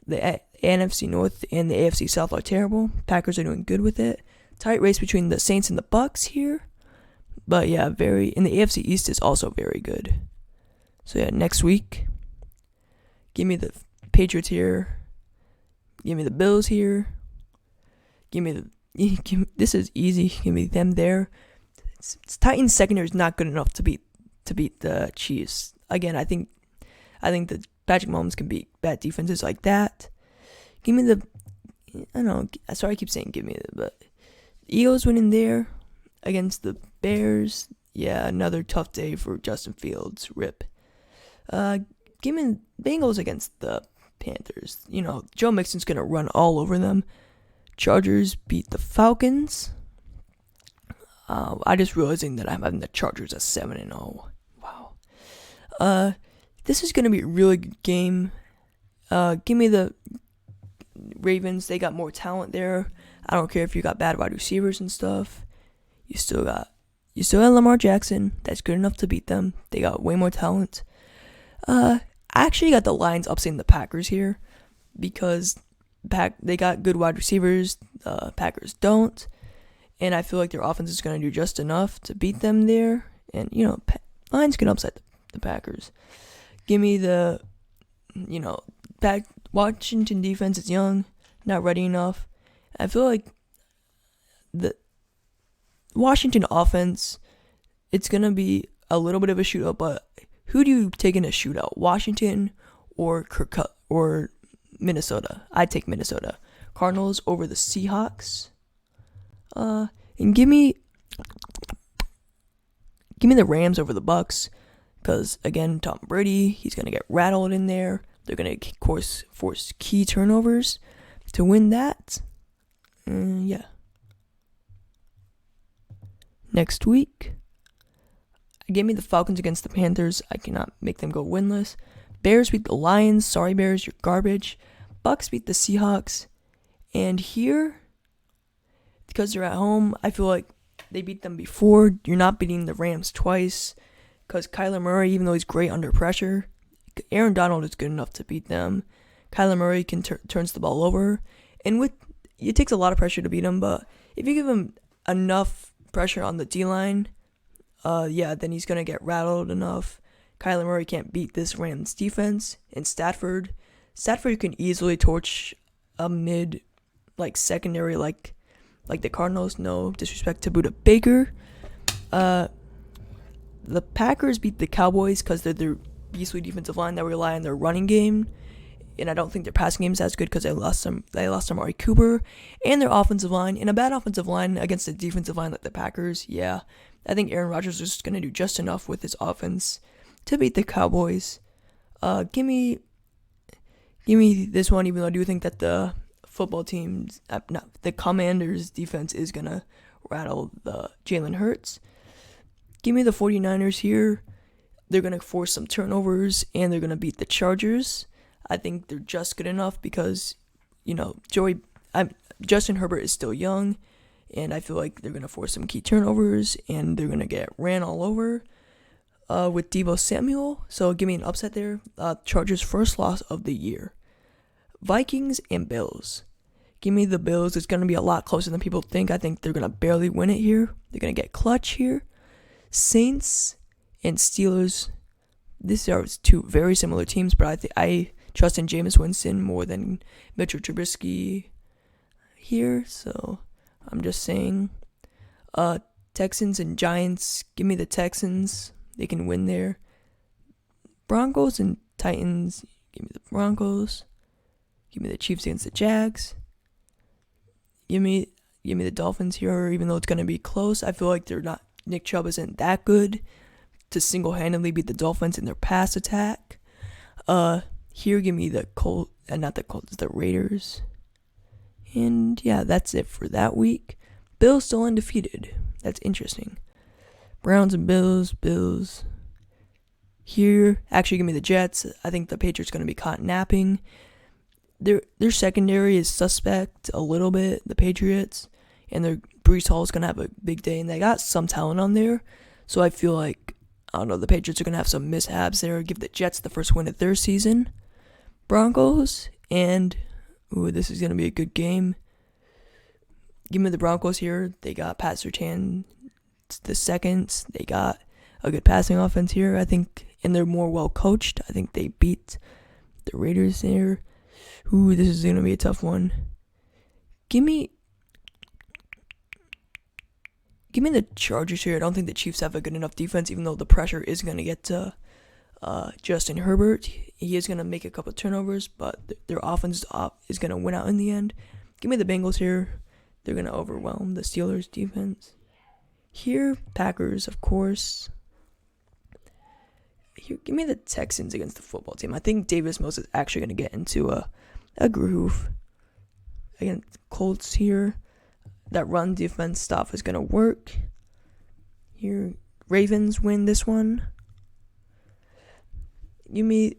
The NFC North and the AFC South are terrible. Packers are doing good with it. Tight race between the Saints and the Bucks here. But yeah, and the AFC East is also very good. So yeah, next week, give me the Patriots here. Give me the Bills here. This is easy. Give me them there. Titans secondary is not good enough to beat the Chiefs. Again, I think that Patrick Mahomes can beat bad defenses like that. Give me sorry I keep saying give me but Eagles winning there against the Bears. Yeah, another tough day for Justin Fields. RIP. Give me Bengals against the Panthers. Joe Mixon's going to run all over them. Chargers beat the Falcons. I just realizing that I'm having the Chargers at 7-0. Wow. This is going to be a really good game. Give me the Ravens. They got more talent there. I don't care if you got bad wide receivers and stuff. You still got Lamar Jackson. That's good enough to beat them. They got way more talent. I actually got the Lions upsetting the Packers here because they got good wide receivers. Packers don't. And I feel like their offense is going to do just enough to beat them there. And, Lions can upset the Packers. Give me the, Washington defense is young, not ready enough. I feel like the Washington offense, it's going to be a little bit of a shootout, but who do you take in a shootout? Washington or Minnesota? I'd take Minnesota. Cardinals over the Seahawks. And give me the Rams over the Bucks, because again, Tom Brady, he's gonna get rattled in there. They're gonna, of course, force key turnovers to win that. Yeah. Next week, give me the Falcons against the Panthers. I cannot make them go winless. Bears beat the Lions. Sorry, Bears, you're garbage. Bucks beat the Seahawks. And here, because they're at home, I feel like they beat them before. You're not beating the Rams twice. Because Kyler Murray, even though he's great under pressure, Aaron Donald is good enough to beat them. Kyler Murray turns the ball over. And it takes a lot of pressure to beat him, but if you give him enough pressure on the D-line, then he's going to get rattled enough. Kyler Murray can't beat this Rams defense. And Stafford can easily torch a secondary like the Cardinals. No disrespect to Buda Baker. The Packers beat the Cowboys because they're their beastly defensive line that rely on their running game. And I don't think their passing game is as good because they lost Amari Cooper and their offensive line. And a bad offensive line against a defensive line like the Packers, yeah. I think Aaron Rodgers is just going to do just enough with his offense to beat the Cowboys. Give me this one, even though I do think that the football team's, the Commanders' defense is going to rattle the Jalen Hurts. Give me the 49ers here. They're going to force some turnovers, and they're going to beat the Chargers. I think they're just good enough because, Justin Herbert is still young, and I feel like they're going to force some key turnovers, and they're going to get ran all over with Deebo Samuel. So give me an upset there. Chargers' first loss of the year. Vikings and Bills. Give me the Bills. It's going to be a lot closer than people think. I think they're going to barely win it here. They're going to get clutch here. Saints and Steelers. These are two very similar teams, but I trust in Jameis Winston more than Mitchell Trubisky here. So I'm just saying. Texans and Giants. Give me the Texans. They can win there. Broncos and Titans. Give me the Broncos. Give me the Chiefs against the Jags. Give me the Dolphins here, even though it's going to be close. I feel like Nick Chubb isn't that good to single-handedly beat the Dolphins in their pass attack. Here, give me the the Raiders. And yeah, that's it for that week. Bills still undefeated. That's interesting. Browns and Bills. Here, actually give me the Jets. I think the Patriots are going to be caught napping. Their secondary is suspect a little bit, the Patriots. And their Breece Hall is going to have a big day. And they got some talent on there. So I feel like, the Patriots are going to have some mishaps there. Give the Jets the first win of their season. Broncos. And, this is going to be a good game. Give me the Broncos here. They got Pat Surtain the second. They got a good passing offense here, I think. And they're more well coached. I think they beat the Raiders there. This is going to be a tough one. Give me the Chargers here. I don't think the Chiefs have a good enough defense, even though the pressure is going to get to Justin Herbert. He is going to make a couple of turnovers, but their offense is going to win out in the end. Give me the Bengals here. They're going to overwhelm the Steelers' defense. Here, Packers, of course. Here, give me the Texans against the football team. I think Davis Mills is actually going to get into a groove against Colts here. That run defense stuff is going to work. Here, Ravens win this one. Give me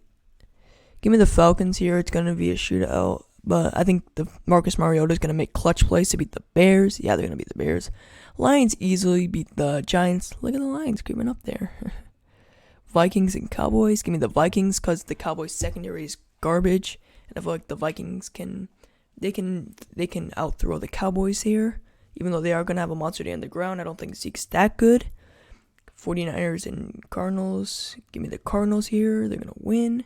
the Falcons here. It's going to be a shootout. But I think the Marcus Mariota is going to make clutch plays to beat the Bears. Yeah, they're going to beat the Bears. Lions easily beat the Giants. Look at the Lions creeping up there. Vikings and Cowboys. Give me the Vikings because the Cowboys secondary is garbage. And I feel like the Vikings can outthrow the Cowboys here. Even though they are going to have a monster day on the ground, I don't think Zeke's that good. 49ers and Cardinals. Give me the Cardinals here. They're going to win.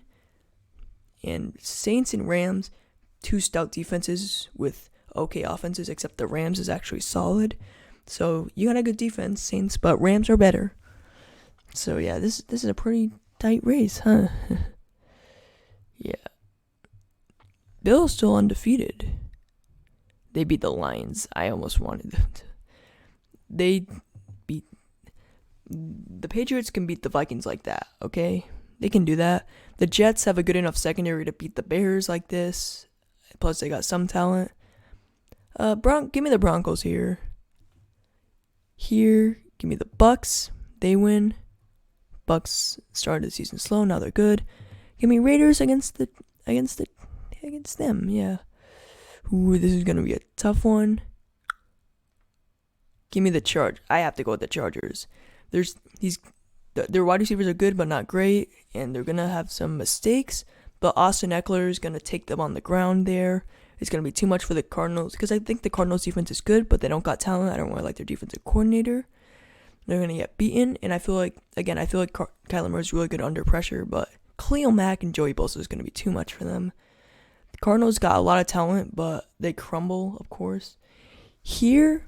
And Saints and Rams. Two stout defenses with okay offenses, except the Rams is actually solid. So you got a good defense, Saints, but Rams are better. So yeah, this is a pretty tight race, huh? Yeah. Bills still undefeated. They beat the Lions. I almost wanted them to. The Patriots can beat the Vikings like that, okay? They can do that. The Jets have a good enough secondary to beat the Bears like this. Plus, they got some talent. Give me the Broncos here. Here, give me the Bucks. They win. Bucks started the season slow. Now they're good. Give me Raiders against them. Yeah. Ooh, this is gonna be a tough one. Give me the Chargers. I have to go with the Chargers. Their wide receivers are good, but not great, and they're gonna have some mistakes. But Austin Eckler is going to take them on the ground there. It's going to be too much for the Cardinals. Because I think the Cardinals defense is good, but they don't got talent. I don't really like their defensive coordinator. They're going to get beaten. And I feel like Kyler Murray is really good under pressure. But Khalil Mack and Joey Bosa is going to be too much for them. The Cardinals got a lot of talent, but they crumble, of course. Here,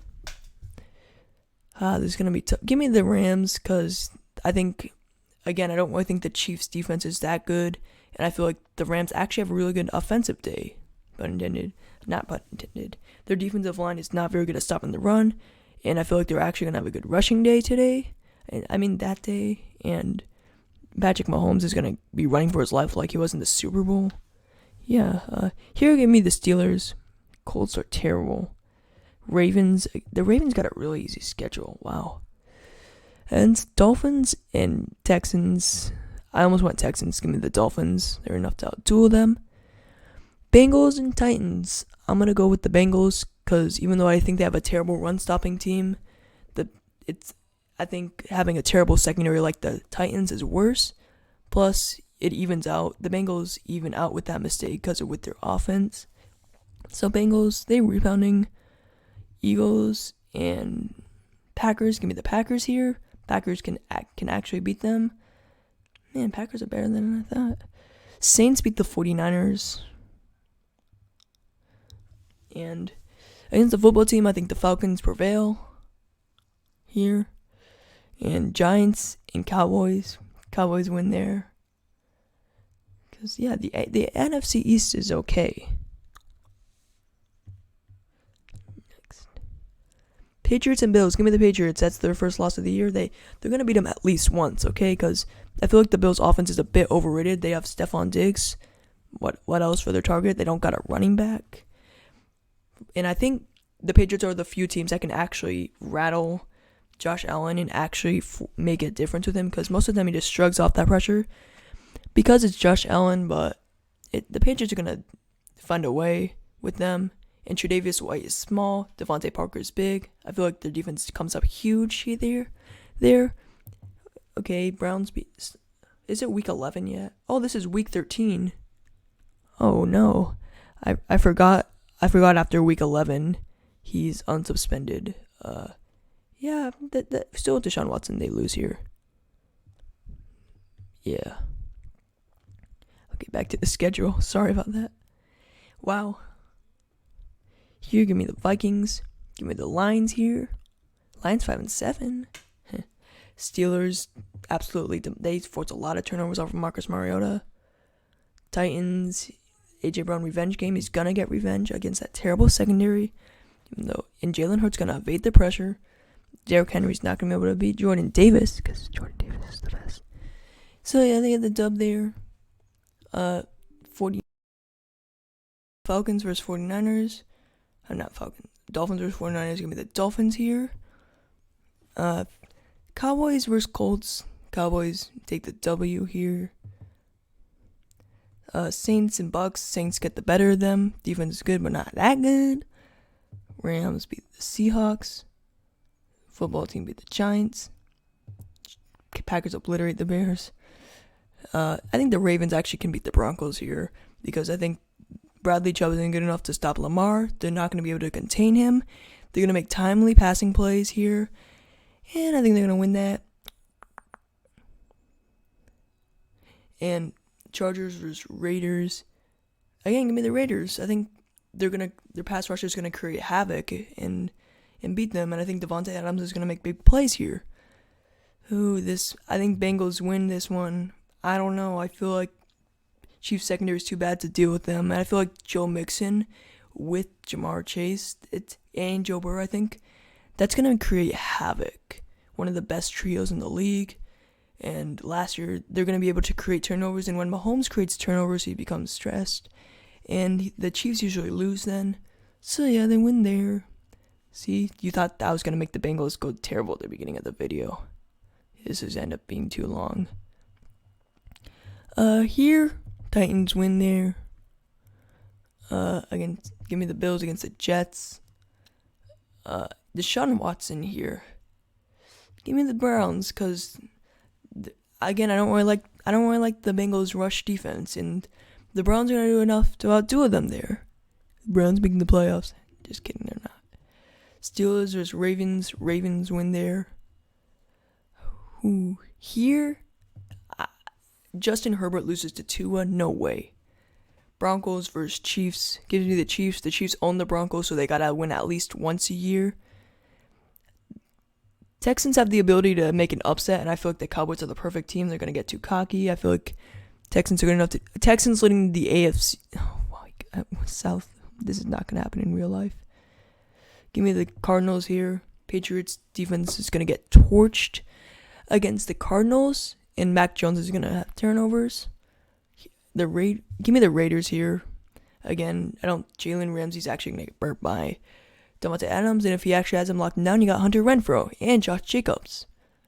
this is going to be tough. Give me the Rams because I think, again, I don't really think the Chiefs' defense is that good. And I feel like the Rams actually have a really good offensive day. Not pun intended. Their defensive line is not very good at stopping the run. And I feel like they're actually going to have a good rushing day today. That day. And Patrick Mahomes is going to be running for his life like he was in the Super Bowl. Yeah. Here, give me the Steelers. Colts are terrible. The Ravens got a really easy schedule. Wow. And Dolphins and Texans. I almost went Texans. Give me the Dolphins. They're enough to outduel them. Bengals and Titans. I'm going to go with the Bengals because even though I think they have a terrible run-stopping team, I think having a terrible secondary like the Titans is worse. Plus, it evens out. The Bengals even out with that mistake because of with their offense. So Bengals, they're rebounding. Eagles and Packers. Give me the Packers here. Packers can actually beat them. Man, Packers are better than I thought. Saints beat the 49ers. And against the football team, I think the Falcons prevail here. And Giants and Cowboys. Cowboys win there. Because, yeah, the NFC East is okay. Next. Patriots and Bills. Give me the Patriots. That's their first loss of the year. They're going to beat them at least once, okay? Because I feel like the Bills' offense is a bit overrated. They have Stephon Diggs. What else for their target? They don't got a running back. And I think the Patriots are the few teams that can actually rattle Josh Allen and actually make a difference with him. Because most of the time he just shrugs off that pressure. Because it's Josh Allen, but the Patriots are going to find a way with them. And Tre'Davious White is small. Devontae Parker is big. I feel like their defense comes up huge there. Okay, Browns is it week 11 yet? Oh, this is week 13. Oh no. I forgot after week 11 he's unsuspended. Yeah, still Deshaun Watson, they lose here. Yeah. Okay, back to the schedule. Sorry about that. Wow. Here, give me the Vikings. Give me the Lions here. Lions 5-7. Steelers, absolutely. They forced a lot of turnovers off of Marcus Mariota. Titans, A.J. Brown revenge game. He's going to get revenge against that terrible secondary. And Jalen Hurts going to evade the pressure. Derrick Henry's not going to be able to beat Jordan Davis because Jordan Davis is the best. So yeah, they had the dub there. 40 Falcons versus 49ers. Not Falcons. Dolphins versus 49ers. Gonna be the Dolphins here. Cowboys versus Colts. Cowboys take the W here. Saints and Bucks. Saints get the better of them. Defense is good, but not that good. Rams beat the Seahawks. Football team beat the Giants. Packers obliterate the Bears. I think the Ravens actually can beat the Broncos here because I think Bradley Chubb isn't good enough to stop Lamar. They're not going to be able to contain him. They're going to make timely passing plays here, and I think they're going to win that. And Chargers versus Raiders. Again, give me the Raiders. I think their pass rush is going to create havoc and beat them, and I think Devontae Adams is going to make big plays here. I think Bengals win this one. I don't know. I feel like Chiefs secondary is too bad to deal with them, and I feel like Joe Mixon with Jamar Chase and Joe Burrow, I think that's going to create havoc. One of the best trios in the league. And last year, they're going to be able to create turnovers. And when Mahomes creates turnovers, he becomes stressed. And the Chiefs usually lose then. So yeah, they win there. See, you thought that was going to make the Bengals go terrible at the beginning of the video. This has ended up being too long. Here, Titans win there. Again, give me the Bills against the Jets. Deshaun Watson here. Give me the Browns, because again, I don't really like the Bengals' rush defense, and the Browns are gonna do enough to outdo them there. The Browns making the playoffs. Just kidding, they're not. Steelers versus Ravens. Ravens win there. Here, Justin Herbert loses to Tua. No way. Broncos versus Chiefs. Gives me the Chiefs. The Chiefs own the Broncos, so they gotta win at least once a year. Texans have the ability to make an upset, and I feel like the Cowboys are the perfect team. They're going to get too cocky. I feel like Texans are good enough to... Texans leading the AFC... Oh my God. South. This is not going to happen in real life. Give me the Cardinals here. Patriots defense is going to get torched against the Cardinals, and Mac Jones is going to have turnovers. Give me the Raiders here. Again, Jalen Ramsey's actually going to get burnt by Devontae Adams, and if he actually has him locked down, you got Hunter Renfrow and Josh Jacobs.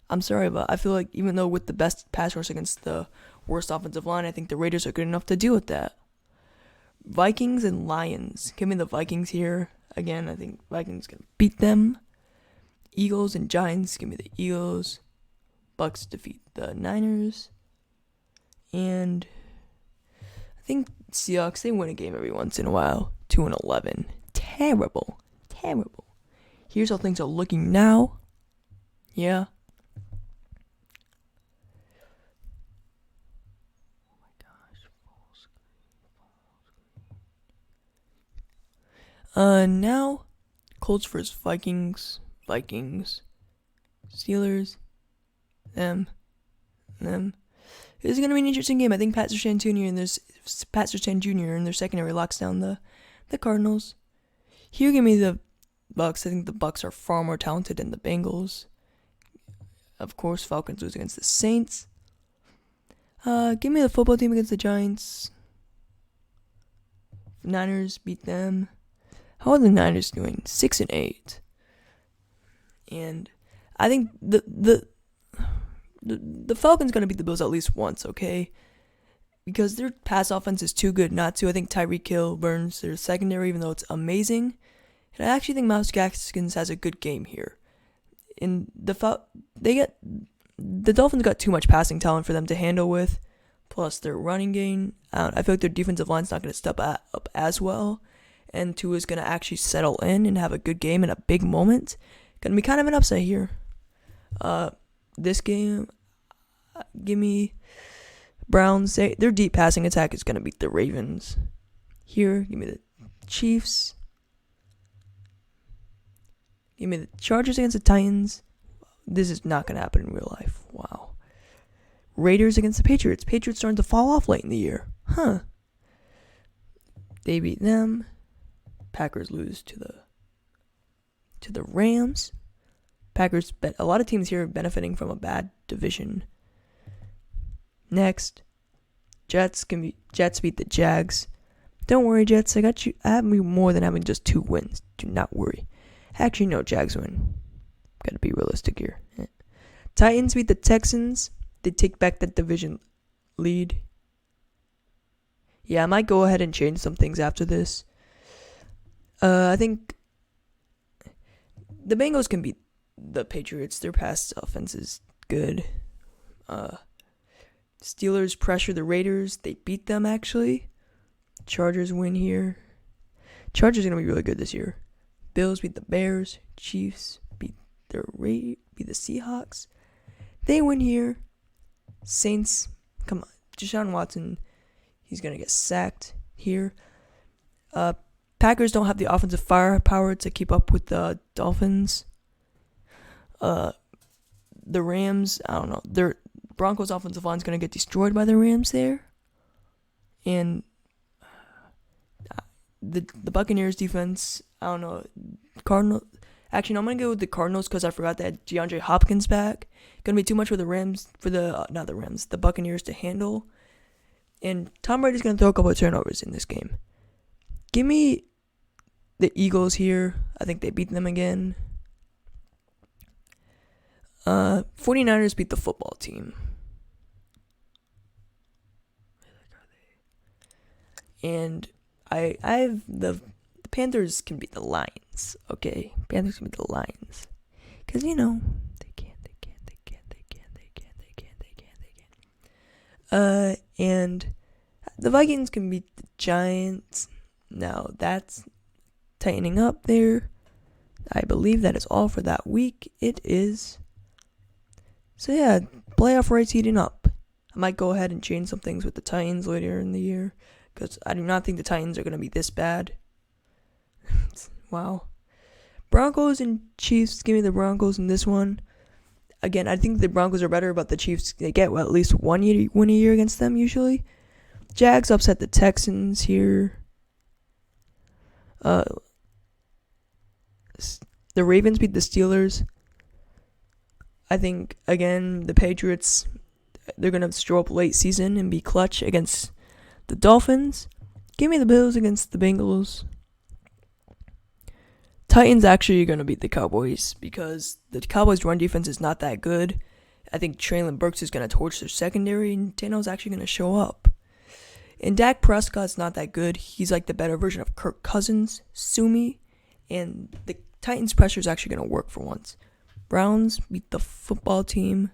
I'm sorry, but I feel like even though with the best pass rush against the worst offensive line, I think the Raiders are good enough to deal with that. Vikings and Lions. Give me the Vikings here. Again, I think Vikings going to beat them. Eagles and Giants. Give me the Eagles. Bucks defeat the Niners. And I think Seahawks, they win a game every once in a while. 2-11. Terrible. Here's how things are looking now. Yeah. Oh my gosh. Full screen. Now, Colts versus Vikings. Steelers. Them. This is gonna be an interesting game. I think Pat Surtain Jr. and their secondary locks down the Cardinals. Here, give me the Bucks. I think the Bucks are far more talented than the Bengals. Of course, Falcons lose against the Saints. Give me the football team against the Giants. Niners beat them. How are the Niners doing? 6-8. And I think the Falcons gonna beat the Bills at least once, okay? Because their pass offense is too good not to. I think Tyreek Hill burns their secondary, even though it's amazing. And I actually think Miles Gaskins has a good game here. And the Dolphins got too much passing talent for them to handle with. Plus their running game, I feel like their defensive line's not going to step up as well. And Tua's going to actually settle in and have a good game in a big moment. Going to be kind of an upset here. This game, give me Browns. Their deep passing attack is going to beat the Ravens. Here, give me the Chiefs. Give me the Chargers against the Titans. This is not going to happen in real life. Wow. Raiders against the Patriots. Patriots starting to fall off late in the year. They beat them. Packers lose to the Rams. A lot of teams here are benefiting from a bad division. Next, Jets beat the Jags. Don't worry, Jets. I got you. I have you more than having just 2 wins. Do not worry. Actually, no, Jags win. Gotta be realistic here. Titans beat the Texans. They take back that division lead. Yeah, I might go ahead and change some things after this. I think the Bengals can beat the Patriots. Their pass offense is good. Steelers pressure the Raiders. They beat them, actually. Chargers win here. Chargers are going to be really good this year. Bills beat the Bears. Chiefs beat the Seahawks. They win here. Saints, come on. Deshaun Watson, he's going to get sacked here. Packers don't have the offensive firepower to keep up with the Dolphins. The Rams, I don't know. Their Broncos offensive line is going to get destroyed by the Rams there. And the Buccaneers defense, I don't know. Actually, no, I'm going to go with the Cardinals because I forgot that DeAndre Hopkins back. Going to be too much for the Buccaneers to handle. And Tom Brady's going to throw a couple of turnovers in this game. Give me the Eagles here. I think they beat them again. 49ers beat the football team. And I have the Panthers can beat the Lions. Okay, Panthers can beat the Lions. Because, they can. And the Vikings can beat the Giants. Now, that's tightening up there. I believe that is all for that week. It is. So, yeah, playoff race heating up. I might go ahead and change some things with the Titans later in the year. Because I do not think the Titans are going to be this bad. Wow. Broncos and Chiefs. Give me the Broncos in this one. Again, I think the Broncos are better, but the Chiefs, they get at least one win a year against them usually. Jags upset the Texans here. The Ravens beat the Steelers. I think, again, the Patriots, they're going to show up late season and be clutch against the Dolphins. Give me the Bills against the Bengals. Titans actually are going to beat the Cowboys because the Cowboys' run defense is not that good. I think Traylon Burks is going to torch their secondary, and Tano's actually going to show up. And Dak Prescott's not that good. He's like the better version of Kirk Cousins, Sumi, and the Titans' pressure is actually going to work for once. Browns beat the football team.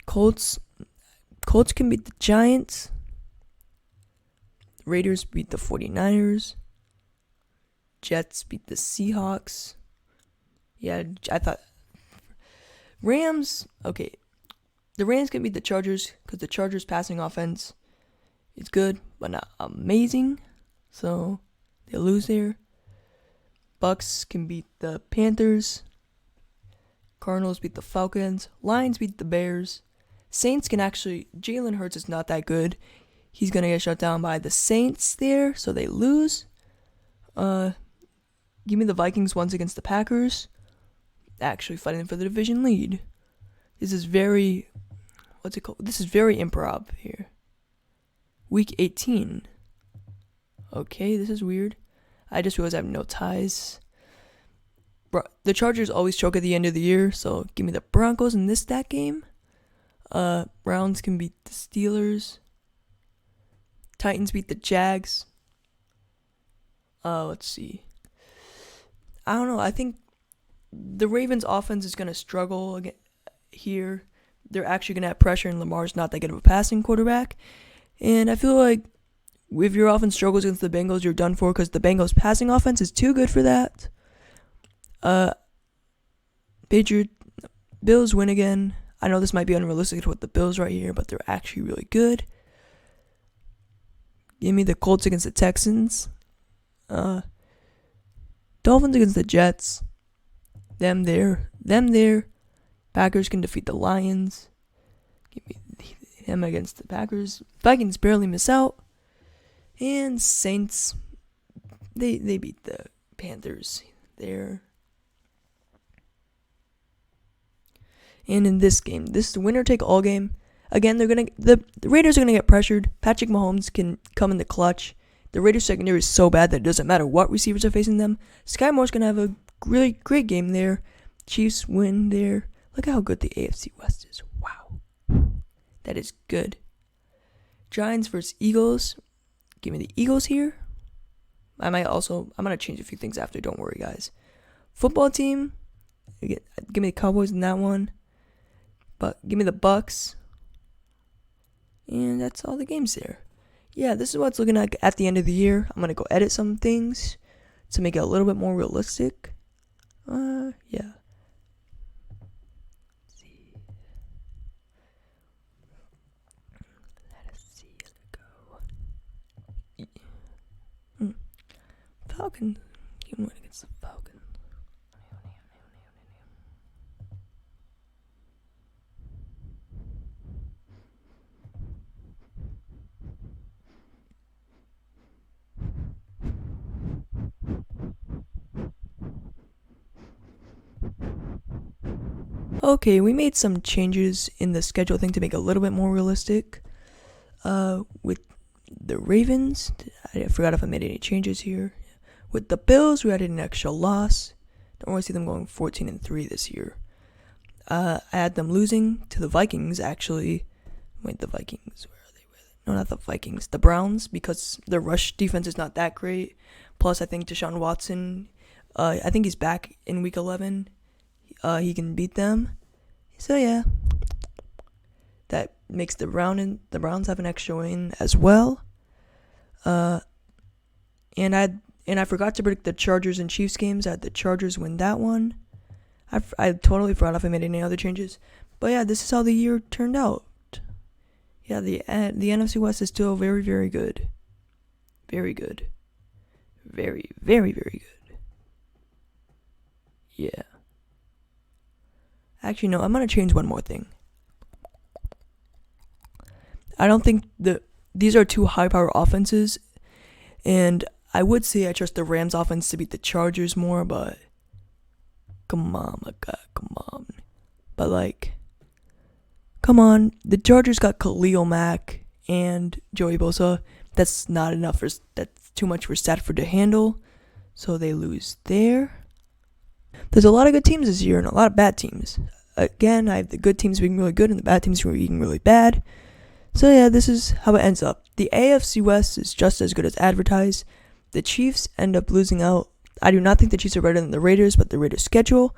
Colts can beat the Giants. Raiders beat the 49ers. Jets beat the Seahawks. Yeah, I thought Rams. Okay, the Rams can beat the Chargers because the Chargers' passing offense is good but not amazing. So they lose there. Bucks can beat the Panthers. Cardinals beat the Falcons. Lions beat the Bears. Saints can actually. Jalen Hurts is not that good. He's gonna get shut down by the Saints there, so they lose. Give me the Vikings once against the Packers. Actually fighting for the division lead. This is very, This is very improv here. Week 18. Okay, this is weird. I just realized I have no ties. The Chargers always choke at the end of the year, so give me the Broncos in that game. Browns can beat the Steelers. Titans beat the Jags. Let's see. I don't know. I think the Ravens' offense is going to struggle again here. They're actually going to have pressure, and Lamar's not that good of a passing quarterback. And I feel like if your offense struggles against the Bengals, you're done for because the Bengals' passing offense is too good for that. Bills win again. I know this might be unrealistic to with the Bills right here, but they're actually really good. Give me the Colts against the Texans. Dolphins against the Jets. Them there. Packers can defeat the Lions. Give me him against the Packers. Vikings barely miss out. And Saints, they beat the Panthers there. And in this game, this is the winner take all game. Again, the Raiders are gonna get pressured. Patrick Mahomes can come in the clutch. The Raiders secondary is so bad that it doesn't matter what receivers are facing them. Sky Moore's gonna have a really great game there. Chiefs win there. Look at how good the AFC West is. Wow, that is good. Giants versus Eagles. Give me the Eagles here. I'm gonna change a few things after. Don't worry, guys. Football team. Give me the Cowboys in that one. But give me the Bucks. And that's all the games there. Yeah, this is what it's looking like at the end of the year. I'm going to go edit some things to make it a little bit more realistic. Yeah. Let's see. Let us see. Let's go. Falcons. You win against the Falcons. Okay, we made some changes in the schedule thing to make it a little bit more realistic. With the Ravens, I forgot if I made any changes here. With the Bills, we added an extra loss. Don't really see them going 14-3 this year. I had them losing to the Vikings, actually. Wait, the Vikings, where are they? No, not the Vikings. The Browns, because their rush defense is not that great. Plus, I think Deshaun Watson, I think he's back in Week 11. He can beat them. So yeah, that makes the Browns have an extra win as well. And I forgot to predict the Chargers and Chiefs games. I had the Chargers win that one. I totally forgot if I made any other changes. But yeah, this is how the year turned out. Yeah, the NFC West is still very, very good. Very good. Very, very, very good. Yeah. Actually, no, I'm going to change one more thing. I don't think these are two high-power offenses, and I would say I trust the Rams offense to beat the Chargers more, but come on, my God, come on. But, come on. The Chargers got Khalil Mack and Joey Bosa. That's not enough. That's too much for Stafford to handle, so they lose there. There's a lot of good teams this year and a lot of bad teams. Again, I have the good teams being really good and the bad teams being really bad. So yeah, this is how it ends up. The AFC West is just as good as advertised. The Chiefs end up losing out. I do not think the Chiefs are better than the Raiders, but the Raiders' schedule.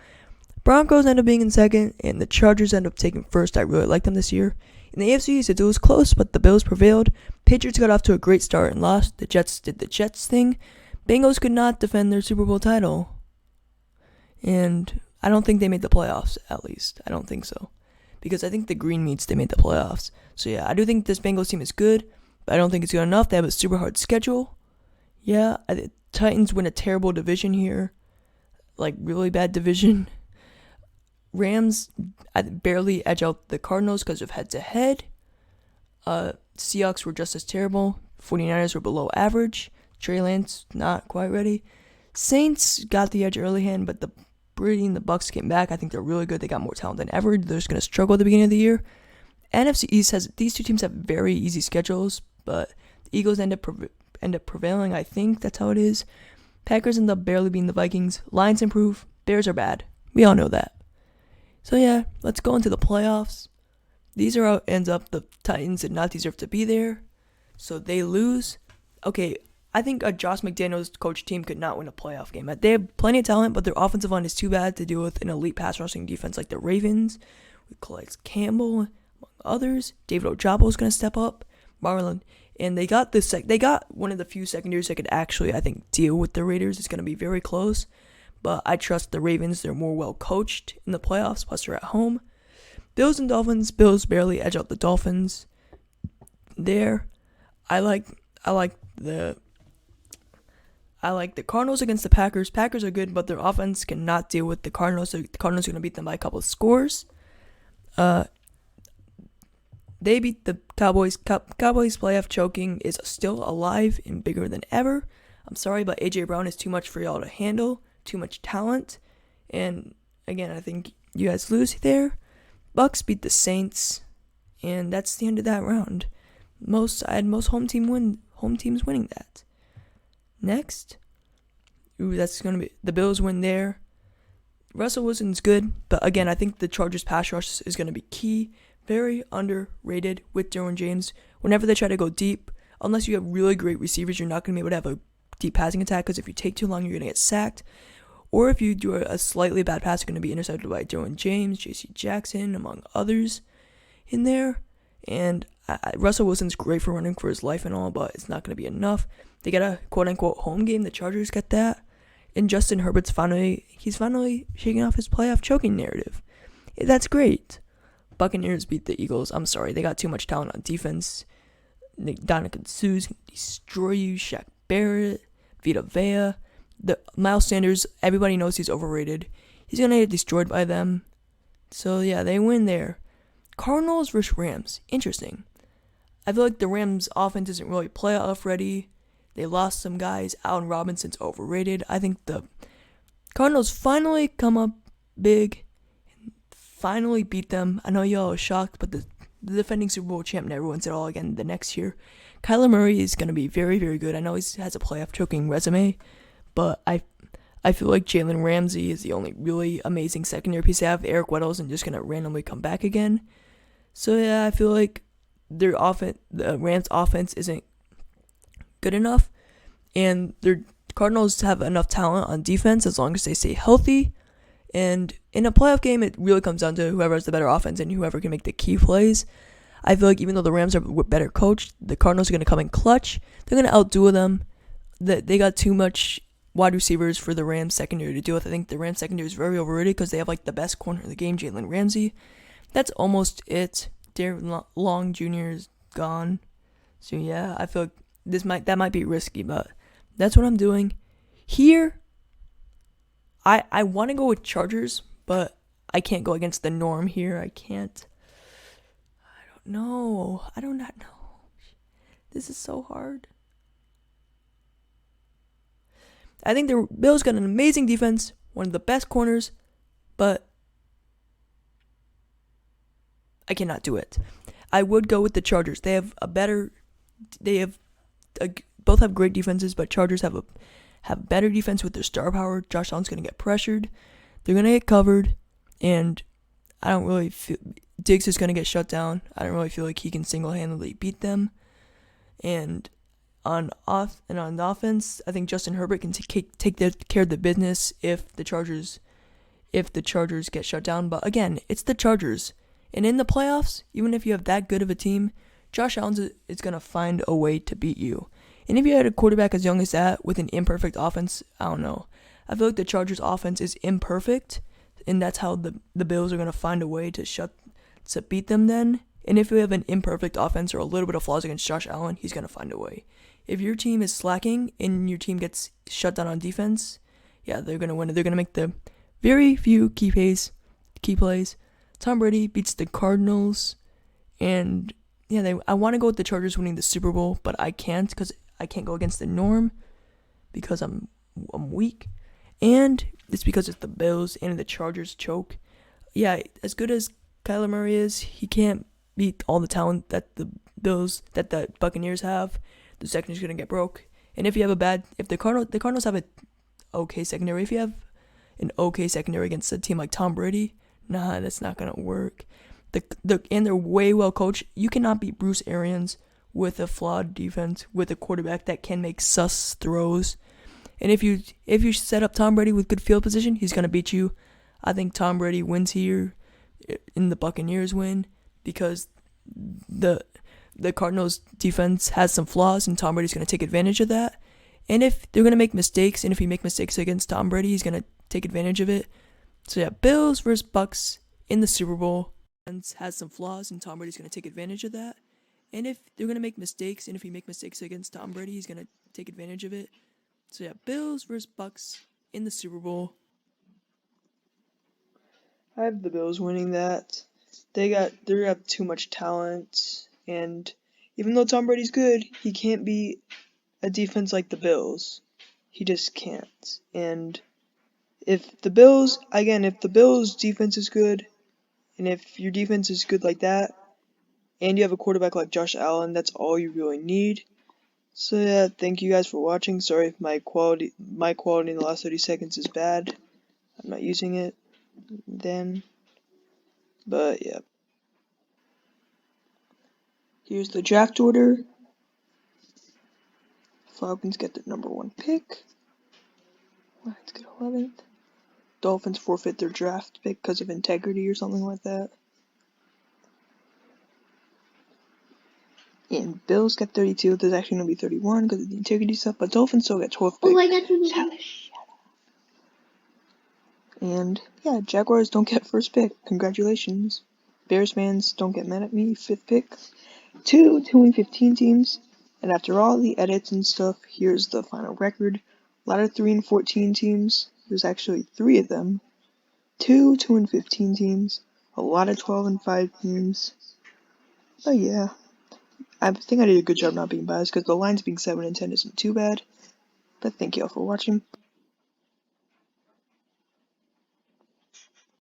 Broncos end up being in second, and the Chargers end up taking first. I really like them this year. In the AFC East, it was close, but the Bills prevailed. Patriots got off to a great start and lost. The Jets did the Jets thing. Bengals could not defend their Super Bowl title. And I don't think they made the playoffs, at least. I don't think so. Because I think the Green Meats, they made the playoffs. So yeah, I do think this Bengals team is good, but I don't think it's good enough. They have a super hard schedule. Yeah, the Titans win a terrible division here. Really bad division. Rams barely edge out the Cardinals because of head-to-head. Seahawks were just as terrible. 49ers were below average. Trey Lance, not quite ready. Saints got the edge early hand, but the Bucks came back. I think they're really good. They got more talent than ever. They're just going to struggle at the beginning of the year. NFC East these two teams have very easy schedules, but the Eagles end up prevailing. I think that's how it is. Packers end up barely beating the Vikings. Lions improve. Bears are bad. We all know that. So yeah, let's go into the playoffs. These are how it ends up. The Titans did not deserve to be there, so they lose. Okay, I think a Josh McDaniels coach team could not win a playoff game. They have plenty of talent, but their offensive line is too bad to deal with an elite pass rushing defense like the Ravens, with Calais Campbell, among others. David Ojabo is going to step up. Marlon, and they got one of the few secondaries that could actually, I think, deal with the Raiders. It's going to be very close, but I trust the Ravens. They're more well coached in the playoffs. Plus, they're at home. Bills and Dolphins. Bills barely edge out the Dolphins. There, I like the Cardinals against the Packers. Packers are good, but their offense cannot deal with the Cardinals. So the Cardinals are going to beat them by a couple of scores. They beat the Cowboys. Cowboys playoff choking is still alive and bigger than ever. I'm sorry, but A.J. Brown is too much for y'all to handle. Too much talent. And again, I think you guys lose there. Bucks beat the Saints. and that's the end of that round. I had most home teams winning that. Next, that's gonna be the Bills win there. Russell Wilson's good, but again, I think the Chargers pass rush is gonna be key. Very underrated with Derwin James. Whenever they try to go deep, unless you have really great receivers, you're not gonna be able to have a deep passing attack, because if you take too long, you're gonna get sacked. Or if you do a slightly bad pass, you're gonna be intercepted by Derwin James, J.C. Jackson, among others in there. And Russell Wilson's great for running for his life and all, but it's not going to be enough. They got a quote-unquote home game. The Chargers get that. And Justin Herbert's finally shaking off his playoff choking narrative. That's great. Buccaneers beat the Eagles. I'm sorry. They got too much talent on defense. Dominican Sue's going to destroy you. Shaq Barrett, Vita Vea. Miles Sanders, everybody knows he's overrated. He's going to get destroyed by them. So, yeah, they win there. Cardinals versus Rams. Interesting. I feel like the Rams' offense isn't really playoff ready. They lost some guys. Allen Robinson's overrated. I think the Cardinals finally come up big and finally beat them. I know y'all are shocked, but the defending Super Bowl champ never wins it all again the next year. Kyler Murray is going to be very, very good. I know he has a playoff choking resume, but I feel like Jalen Ramsey is the only really amazing secondary piece they have. Eric Weddle isn't just going to randomly come back again. So, yeah, I feel like the Rams' offense isn't good enough, and their Cardinals have enough talent on defense as long as they stay healthy. And in a playoff game, it really comes down to whoever has the better offense and whoever can make the key plays. I feel like even though the Rams are better coached, the Cardinals are going to come in clutch. They're going to outdo them. They got too much wide receivers for the Rams secondary to deal with. I think the Rams secondary is very overrated because they have like the best corner in the game, Jalen Ramsey. That's almost it. Darren Long Jr. is gone. So yeah, I feel like that might be risky, but that's what I'm doing. Here, I want to go with Chargers, but I can't go against the norm here. I can't. I do not know. This is so hard. I think the Bills got an amazing defense, one of the best corners, but I cannot do it. I would go with the Chargers. Both have great defenses, but Chargers have better defense with their star power. Josh Allen's going to get pressured. They're going to get covered, and I don't really feel Diggs is going to get shut down. I don't really feel like he can single-handedly beat them. And on offense, I think Justin Herbert can take care of the business if the Chargers get shut down. But again, it's the Chargers. And in the playoffs, even if you have that good of a team, Josh Allen is going to find a way to beat you. And if you had a quarterback as young as that with an imperfect offense, I don't know. I feel like the Chargers' offense is imperfect, and that's how the Bills are going to find a way to beat them then. And if you have an imperfect offense or a little bit of flaws against Josh Allen, he's going to find a way. If your team is slacking and your team gets shut down on defense, yeah, they're going to win it. They're going to make the very few key plays. Tom Brady beats the Cardinals, and yeah, I want to go with the Chargers winning the Super Bowl, but I can't because I can't go against the norm because I'm weak, and it's because it's the Bills and the Chargers choke. Yeah, as good as Kyler Murray is, he can't beat all the talent that the Buccaneers have. The secondary's gonna get broke, and if the Cardinals have an okay secondary, if you have an okay secondary against a team like Tom Brady, nah, that's not gonna work. And they're way well coached. You cannot beat Bruce Arians with a flawed defense, with a quarterback that can make sus throws. And if you set up Tom Brady with good field position, he's gonna beat you. I think Tom Brady wins here, and the Buccaneers win because the Cardinals defense has some flaws, and Tom Brady's gonna take advantage of that. And if they're gonna make mistakes, and if he make mistakes against Tom Brady, he's gonna take advantage of it. So yeah, Bills versus Bucks in the Super Bowl. Has some flaws, and Tom Brady's going to take advantage of that. And if they're going to make mistakes, and if he make mistakes against Tom Brady, he's going to take advantage of it. So yeah, Bills versus Bucks in the Super Bowl. I have the Bills winning that. They have too much talent, and even though Tom Brady's good, he can't beat a defense like the Bills. He just can't. And if the Bills defense is good, and if your defense is good like that, and you have a quarterback like Josh Allen, that's all you really need. So yeah, thank you guys for watching. Sorry if my quality in the last 30 seconds is bad. I'm not using it then. But yeah. Here's the draft order. Falcons get the #1 pick. Lions get 11th. Dolphins forfeit their draft pick because of integrity or something like that. And Bills get 32. There's actually going to be 31 because of the integrity stuff, but Dolphins still get 12th pick. Oh, I got you. And yeah, Jaguars don't get first pick. Congratulations. Bears fans, don't get mad at me. 5th pick. 2 and 15 teams. And after all the edits and stuff, here's the final record. A lot of 3 and 14 teams. There's actually 3 of them. 2 and 15 teams. A lot of 12 and 5 teams. Oh yeah. I think I did a good job not being biased because the lines being 7 and 10 isn't too bad. But thank you all for watching.